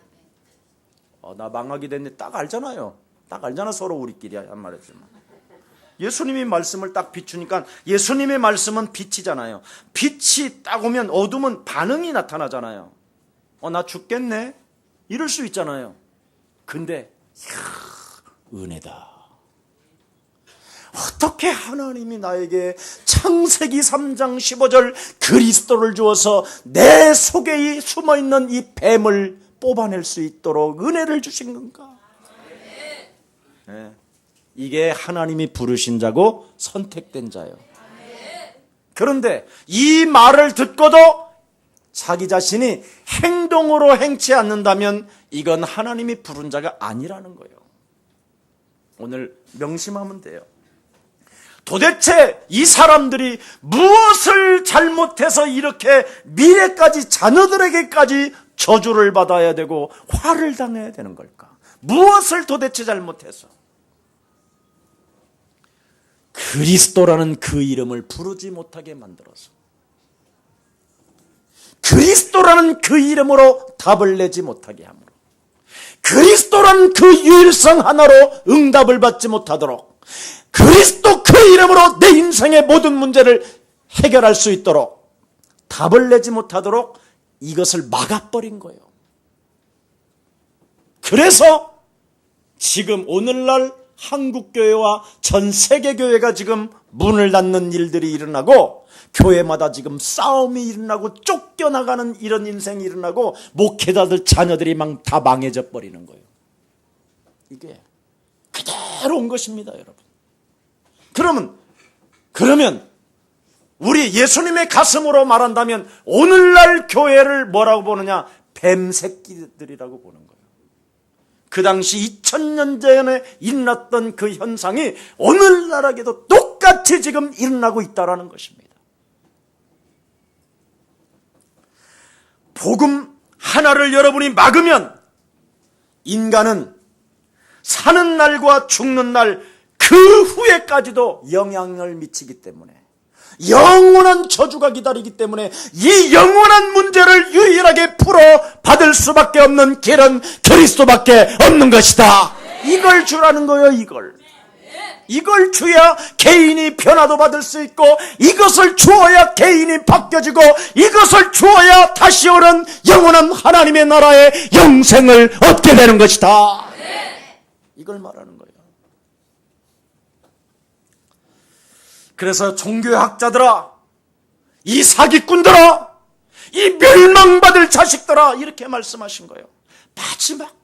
나 망하게 됐네 딱 알잖아요. 딱 알잖아. 서로 우리끼리 한 말했지만 예수님이 말씀을 딱 비추니까 예수님의 말씀은 빛이잖아요. 빛이 딱 오면 어둠은 반응이 나타나잖아요. 나 죽겠네 이럴 수 있잖아요. 근데 은혜다. 어떻게 하나님이 나에게 창세기 3장 15절 그리스도를 주어서 내 속에 숨어있는 이 뱀을 뽑아낼 수 있도록 은혜를 주신 건가? 네. 이게 하나님이 부르신 자고 선택된 자요. 그런데 이 말을 듣고도 자기 자신이 행동으로 행치 않는다면 이건 하나님이 부른 자가 아니라는 거예요. 오늘 명심하면 돼요. 도대체 이 사람들이 무엇을 잘못해서 이렇게 미래까지 자녀들에게까지 저주를 받아야 되고 화를 당해야 되는 걸까? 무엇을 도대체 잘못해서? 그리스도라는 그 이름을 부르지 못하게 만들어서 그리스도라는 그 이름으로 답을 내지 못하게 함으로 그리스도라는 그 유일성 하나로 응답을 받지 못하도록 그리스도 그 이름으로 내 인생의 모든 문제를 해결할 수 있도록 답을 내지 못하도록 이것을 막아버린 거예요. 그래서 지금 오늘날 한국교회와 전 세계교회가 지금 문을 닫는 일들이 일어나고 교회마다 지금 싸움이 일어나고 쫓겨나가는 이런 인생이 일어나고 목회자들 자녀들이 막 다 망해져 버리는 거예요. 이게 그대로 온 것입니다, 여러분. 그러면 우리 예수님의 가슴으로 말한다면 오늘날 교회를 뭐라고 보느냐? 뱀새끼들이라고 보는 거예요. 그 당시 2000년 전에 일어났던 그 현상이 오늘날에도 똑같이 지금 일어나고 있다는 것입니다. 복음 하나를 여러분이 막으면 인간은 사는 날과 죽는 날 그 후에까지도 영향을 미치기 때문에, 영원한 저주가 기다리기 때문에 이 영원한 문제를 유일하게 풀어 받을 수밖에 없는 길은 그리스도밖에 없는 것이다. 이걸 주라는 거예요. 이걸 주야 개인이 변화도 받을 수 있고, 이것을 주어야 개인이 바뀌어지고, 이것을 주어야 다시 오는 영원한 하나님의 나라의 영생을 얻게 되는 것이다. 이걸 말하는 거예요. 그래서 종교학자들아, 이 사기꾼들아, 이 멸망받을 자식들아, 이렇게 말씀하신 거예요. 마지막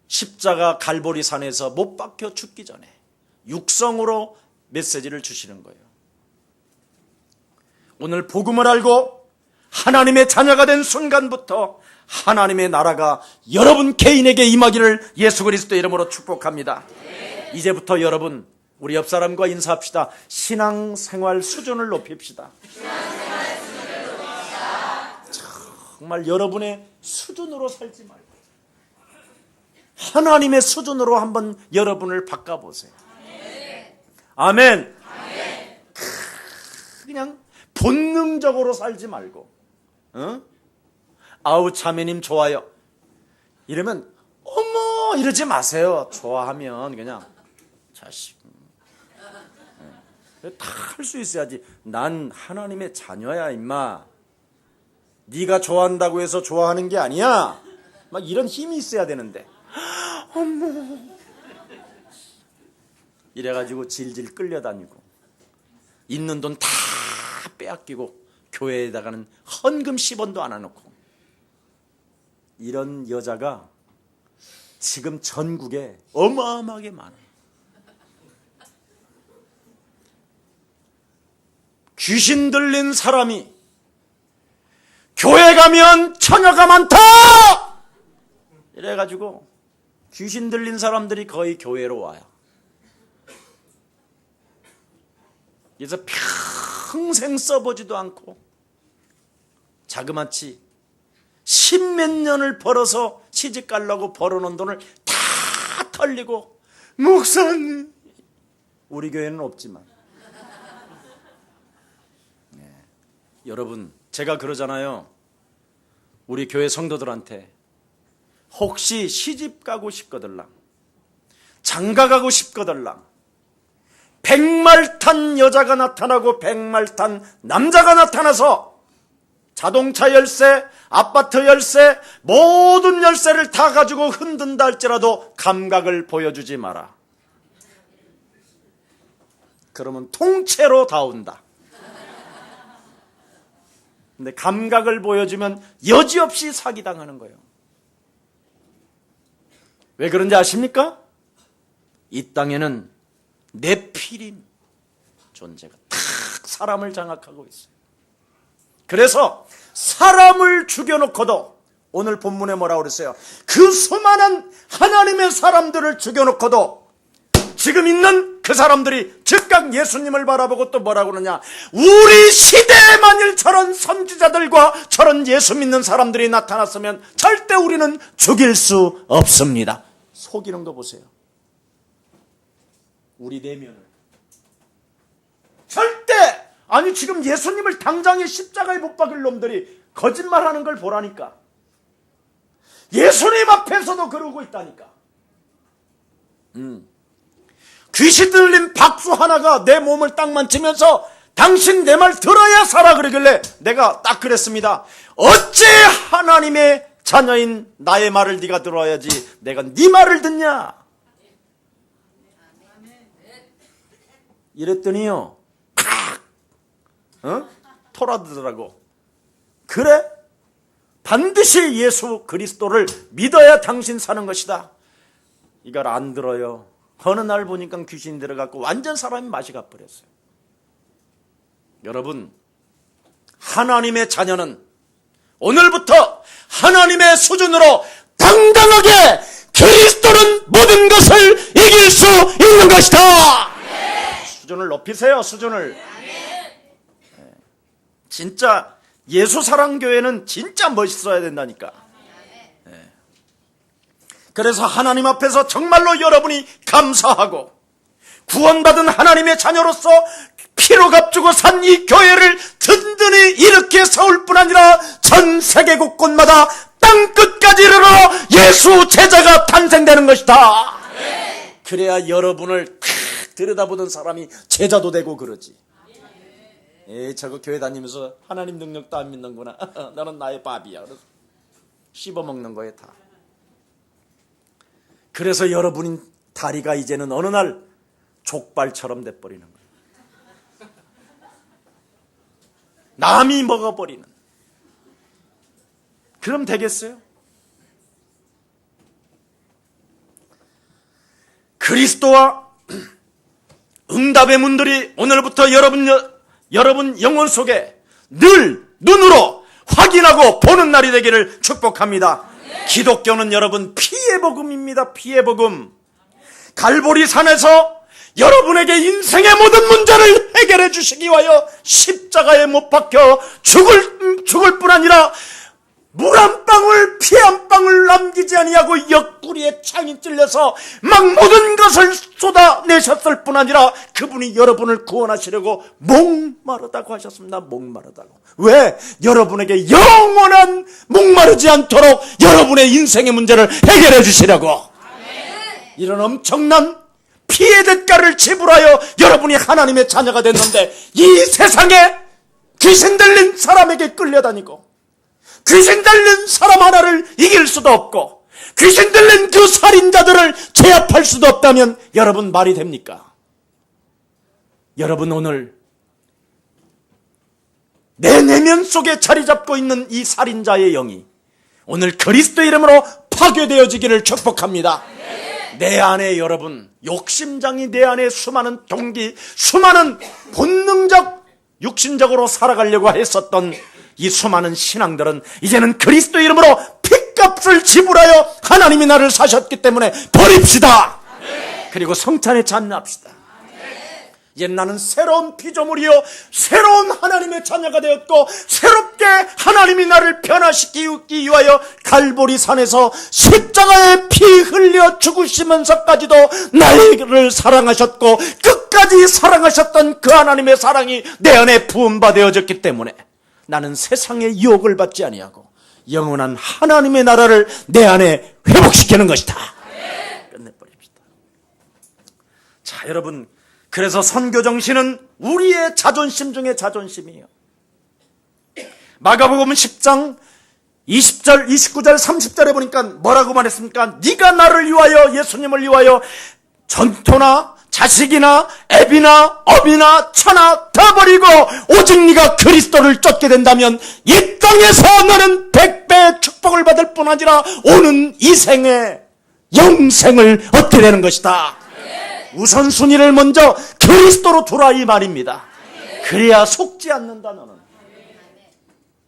십자가 갈보리 산에서 못 박혀 죽기 전에 육성으로 메시지를 주시는 거예요. 오늘 복음을 알고 하나님의 자녀가 된 순간부터 하나님의 나라가 여러분 개인에게 임하기를 예수 그리스도의 이름으로 축복합니다. 이제부터 여러분, 우리 옆 사람과 인사합시다. 신앙생활 수준을 높입시다. 정말 여러분의 수준으로 살지 말고 하나님의 수준으로 한번 여러분을 바꿔보세요. 아멘. 그냥 본능적으로 살지 말고, 아우 자매님 좋아요 이러면 어머 이러지 마세요. 좋아하면 그냥 자식 다 할 수 있어야지. 난 하나님의 자녀야 임마. 네가 좋아한다고 해서 좋아하는 게 아니야. 막 이런 힘이 있어야 되는데, 어머 이래가지고 질질 끌려다니고 있는 돈 다 빼앗기고 교회에다가는 헌금 10원도 안 해놓고, 이런 여자가 지금 전국에 어마어마하게 많아요. 귀신 들린 사람이 교회 가면 처녀가 많다! 이래가지고 귀신 들린 사람들이 거의 교회로 와요. 그래서 평생 써보지도 않고 자그마치 10몇 년을 벌어서 시집 가려고 벌어놓은 돈을 다 털리고, 목사님, 우리 교회는 없지만, 여러분, 제가 그러잖아요. 우리 교회 성도들한테 혹시 시집 가고 싶거들랑, 장가 가고 싶거들랑, 100말 탄 여자가 나타나고 100말 탄 남자가 나타나서 자동차 열쇠, 아파트 열쇠, 모든 열쇠를 다 가지고 흔든다 할지라도 감각을 보여주지 마라. 그러면 통째로 다 온다. 근데 감각을 보여주면 여지없이 사기당하는 거예요. 왜 그런지 아십니까? 이 땅에는 네피림 존재가 탁 사람을 장악하고 있어요. 그래서 사람을 죽여놓고도, 오늘 본문에 뭐라고 그랬어요? 그 수많은 하나님의 사람들을 죽여놓고도 지금 있는 그 사람들이 즉각 예수님을 바라보고 또 뭐라고 그러냐? 우리 시대에 만일 저런 선지자들과 저런 예수 믿는 사람들이 나타났으면 절대 우리는 죽일 수 없습니다. 속이는 거 보세요. 우리 내면을 절대, 아니 지금 예수님을 당장에 십자가에 못 박을 놈들이 거짓말하는 걸 보라니까. 예수님 앞에서도 그러고 있다니까. 귀신 들린 박수 하나가 내 몸을 딱 만지면서 당신 내 말 들어야 살아 그러길래 내가 딱 그랬습니다. 어째 하나님의 자녀인 나의 말을 네가 들어야지 내가 네 말을 듣냐. 이랬더니요, 토라드더라고. 그래? 반드시 예수 그리스도를 믿어야 당신 사는 것이다. 이걸 안 들어요. 어느 날 보니까 귀신 들어갔고 완전 사람이 맛이 가버렸어요. 여러분, 하나님의 자녀는 오늘부터 하나님의 수준으로 당당하게 그리스도는 모든 것을 이길 수 있는 것이다. 수준을 높이세요. 수준을. 진짜 예수사랑교회는 진짜 멋있어야 된다니까. 그래서 하나님 앞에서 정말로 여러분이 감사하고 구원받은 하나님의 자녀로서 피로 값주고 산 이 교회를 든든히 일으켜 세울 뿐 아니라 전 세계 곳곳마다 땅끝까지 이르러 예수 제자가 탄생되는 것이다. 그래야 여러분을 들여다보던 사람이 제자도 되고 그러지. 저거 교회 다니면서 하나님 능력도 안 믿는구나. 너는 나의 밥이야. 그래서 씹어먹는 거에 다. 그래서 여러분 다리가 이제는 어느 날 족발처럼 돼버리는 거예요. 남이 먹어버리는. 그럼 되겠어요? 그리스도와 응답의 문들이 오늘부터 여러분 영혼 속에 늘 눈으로 확인하고 보는 날이 되기를 축복합니다. 기독교는 여러분 피의 복음입니다. 피의 복음. 갈보리 산에서 여러분에게 인생의 모든 문제를 해결해 주시기 위하여 십자가에 못 박혀 죽을 뿐 아니라 물 한 방울 피 한 방울 남기지 아니하고 옆구리에 창이 찔려서 막 모든 것을 쏟아내셨을 뿐 아니라 그분이 여러분을 구원하시려고 목마르다고 하셨습니다. 목마르다고. 왜? 여러분에게 영원한 목마르지 않도록 여러분의 인생의 문제를 해결해 주시려고. 이런 엄청난 피의 대가를 지불하여 여러분이 하나님의 자녀가 됐는데 이 세상에 귀신 들린 사람에게 끌려다니고 귀신 들린 사람 하나를 이길 수도 없고 귀신 들린 그 살인자들을 제압할 수도 없다면 여러분 말이 됩니까? 여러분 오늘 내 내면 속에 자리 잡고 있는 이 살인자의 영이 오늘 그리스도의 이름으로 파괴되어지기를 축복합니다. 내 안에 여러분 욕심장이 내 안에 수많은 동기 수많은 본능적 육신적으로 살아가려고 했었던 이 수많은 신앙들은 이제는 그리스도 이름으로 핏값을 지불하여 하나님이 나를 사셨기 때문에 버립시다. 그리고 성찬에 참여합시다. 이제 나는 새로운 피조물이요 새로운 하나님의 자녀가 되었고 새롭게 하나님이 나를 변화시키기 위하여 갈보리 산에서 십자가에 피 흘려 죽으시면서까지도 나를 사랑하셨고 끝까지 사랑하셨던 그 하나님의 사랑이 내 안에 부음받아졌기 때문에 나는 세상의 유혹을 받지 아니하고 영원한 하나님의 나라를 내 안에 회복시키는 것이다. 끝내버립시다. 자, 여러분, 그래서 선교 정신은 우리의 자존심 중에 자존심이에요. 마가복음 10장 20절, 29절, 30절에 보니까 뭐라고 말했습니까? 네가 나를 위하여 예수님을 위하여 전토나 자식이나 애비나 업이나 처나 다 버리고 오직 네가 그리스도를 쫓게 된다면 이 땅에서 너는 100배의 축복을 받을 뿐 아니라 오는 이 생에 영생을 얻게 되는 것이다. 우선순위를 먼저 그리스도로 두라 이 말입니다. 그래야 속지 않는다. 너는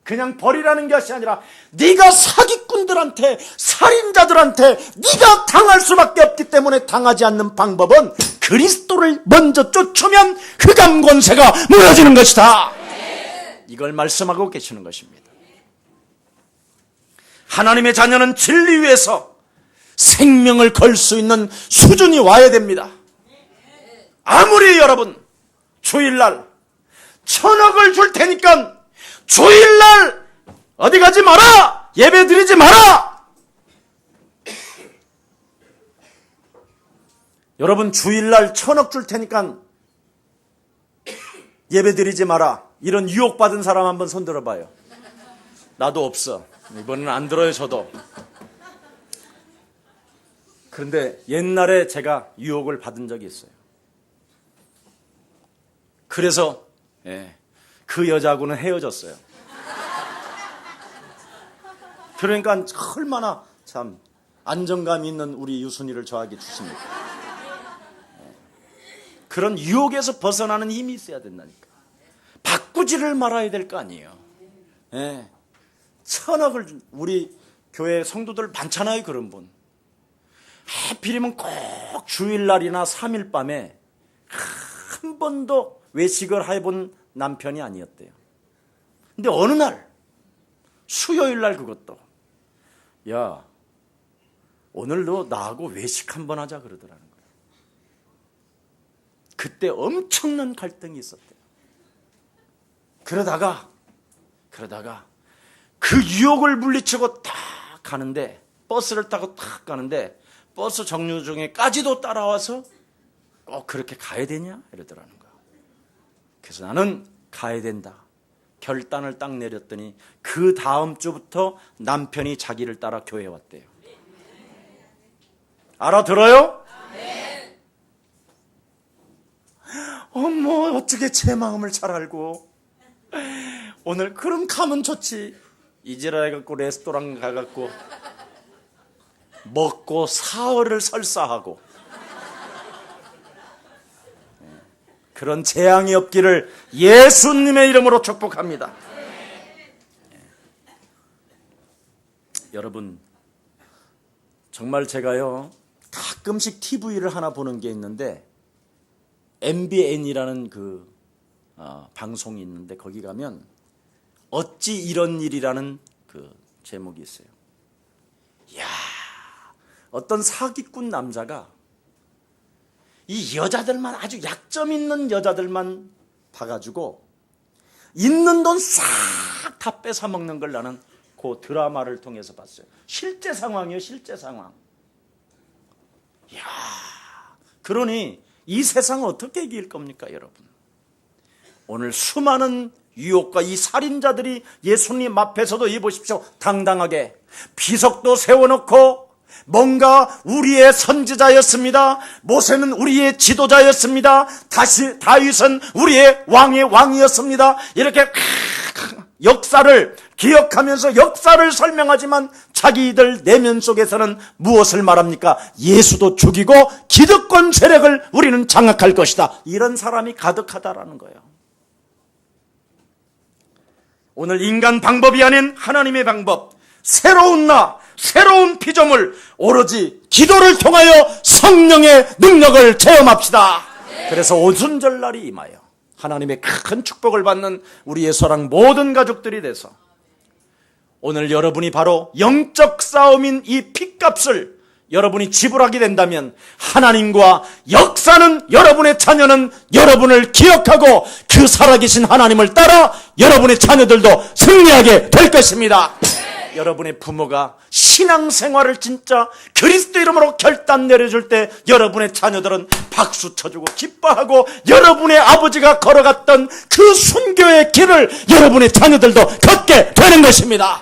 그냥 버리라는 것이 아니라 네가 사기꾼들한테 살인자들한테 네가 당할 수밖에 없기 때문에 당하지 않는 방법은 그리스도를 먼저 쫓으면 흑암 권세가 무너지는 것이다. 이걸 말씀하고 계시는 것입니다. 하나님의 자녀는 진리 위에서 생명을 걸 수 있는 수준이 와야 됩니다. 아무리 여러분 주일날 1,000억을 줄 테니까 주일날 어디 가지 마라! 예배 드리지 마라! 여러분 주일날 1,000억 줄 테니까 예배 드리지 마라. 이런 유혹받은 사람 한번 손 들어봐요. 나도 없어. 이번엔 안 들어요 저도. 그런데 옛날에 제가 유혹을 받은 적이 있어요. 그래서 그 여자하고는 헤어졌어요. 그러니까 얼마나 참 안정감 있는 우리 유순이를 저에게 주십니까? 그런 유혹에서 벗어나는 힘이 있어야 된다니까. 바꾸지를 말아야 될 거 아니에요. 천억을 우리 교회 성도들 많잖아요. 그런 분. 하필이면 꼭 주일날이나 3일 밤에 한 번도 외식을 해본 남편이 아니었대요. 근데 어느 날 수요일날 그것도 야 오늘 너 나하고 외식 한번 하자 그러더라는 거예요. 그때 엄청난 갈등이 있었대요. 그러다가 그 유혹을 물리치고 딱 가는데 버스를 타고 딱 가는데 버스 정류장에까지도 따라와서 꼭 그렇게 가야 되냐 이러더라는 거야. 그래서 나는 가야 된다 결단을 딱 내렸더니 그 다음 주부터 남편이 자기를 따라 교회에 왔대요. 알아들어요? 어머 어떻게 제 마음을 잘 알고 오늘 그럼 가면 좋지. 이제라 해갖고 레스토랑 가갖고 먹고 사흘을 설사하고 그런 재앙이 없기를 예수님의 이름으로 축복합니다. 여러분 정말 제가요 가끔씩 TV를 하나 보는 게 있는데 MBN이라는 그 방송이 있는데 거기 가면 어찌 이런 일이라는 그 제목이 있어요. 이야, 어떤 사기꾼 남자가 이 여자들만 아주 약점 있는 여자들만 봐가지고 있는 돈 싹 다 뺏어 먹는 걸 나는 그 드라마를 통해서 봤어요. 실제 상황이에요, 실제 상황. 이야, 그러니 이 세상은 어떻게 이길 겁니까, 여러분? 오늘 수많은 유혹과 이 살인자들이 예수님 앞에서도 이 보십시오. 당당하게 비석도 세워놓고 뭔가 우리의 선지자였습니다. 모세는 우리의 지도자였습니다. 다윗은 우리의 왕의 왕이었습니다. 이렇게 역사를 기억하면서 역사를 설명하지만 자기들 내면 속에서는 무엇을 말합니까? 예수도 죽이고 기득권 세력을 우리는 장악할 것이다. 이런 사람이 가득하다라는 거예요. 오늘 인간 방법이 아닌 하나님의 방법, 새로운 새로운 피조물, 오로지 기도를 통하여 성령의 능력을 체험합시다. 그래서 오순절날이 임하여 하나님의 큰 축복을 받는 우리 예수랑 모든 가족들이 돼서 오늘 여러분이 바로 영적 싸움인 이 핏값을 여러분이 지불하게 된다면 하나님과 역사는 여러분의 자녀는 여러분을 기억하고 그 살아계신 하나님을 따라 여러분의 자녀들도 승리하게 될 것입니다. 여러분의 부모가 신앙생활을 진짜 그리스도 이름으로 결단 내려줄 때 여러분의 자녀들은 박수 쳐주고 기뻐하고 여러분의 아버지가 걸어갔던 그 순교의 길을 여러분의 자녀들도 걷게 되는 것입니다.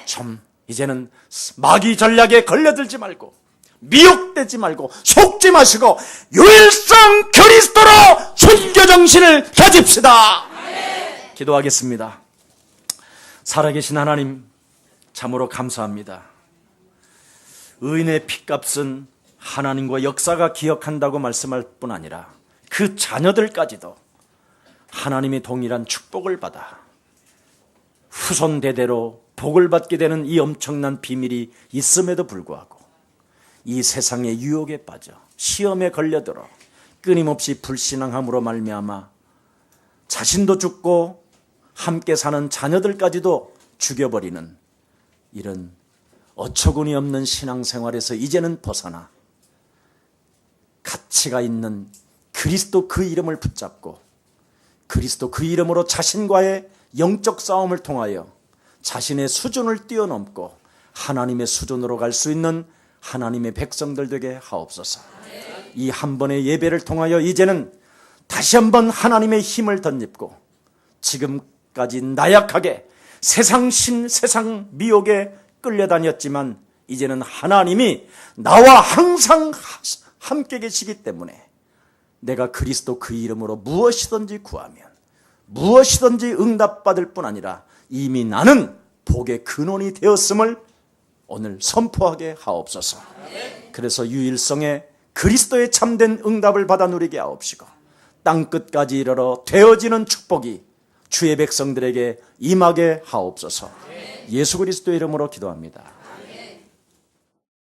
좀 이제는 마귀 전략에 걸려들지 말고 미혹되지 말고 속지 마시고 유일성 그리스도로 순교 정신을 가집시다. 기도하겠습니다. 살아계신 하나님 참으로 감사합니다. 의인의 핏값은 하나님과 역사가 기억한다고 말씀할 뿐 아니라 그 자녀들까지도 하나님의 동일한 축복을 받아 후손 대대로 복을 받게 되는 이 엄청난 비밀이 있음에도 불구하고 이 세상의 유혹에 빠져 시험에 걸려들어 끊임없이 불신앙함으로 말미암아 자신도 죽고 함께 사는 자녀들까지도 죽여버리는 이런 어처구니 없는 신앙생활에서 이제는 벗어나 가치가 있는 그리스도 그 이름을 붙잡고 그리스도 그 이름으로 자신과의 영적 싸움을 통하여 자신의 수준을 뛰어넘고 하나님의 수준으로 갈 수 있는 하나님의 백성들 되게 하옵소서. 이 한 번의 예배를 통하여 이제는 다시 한번 하나님의 힘을 덧입고 지금까지 나약하게 세상 미혹에 끌려다녔지만 이제는 하나님이 나와 항상 함께 계시기 때문에 내가 그리스도 그 이름으로 무엇이든지 구하면 무엇이든지 응답받을 뿐 아니라 이미 나는 복의 근원이 되었음을 오늘 선포하게 하옵소서. 그래서 유일성의 그리스도의 참된 응답을 받아 누리게 하옵시고 땅끝까지 이르러 되어지는 축복이 주의 백성들에게 임하게 하옵소서. 예수 그리스도의 이름으로 기도합니다.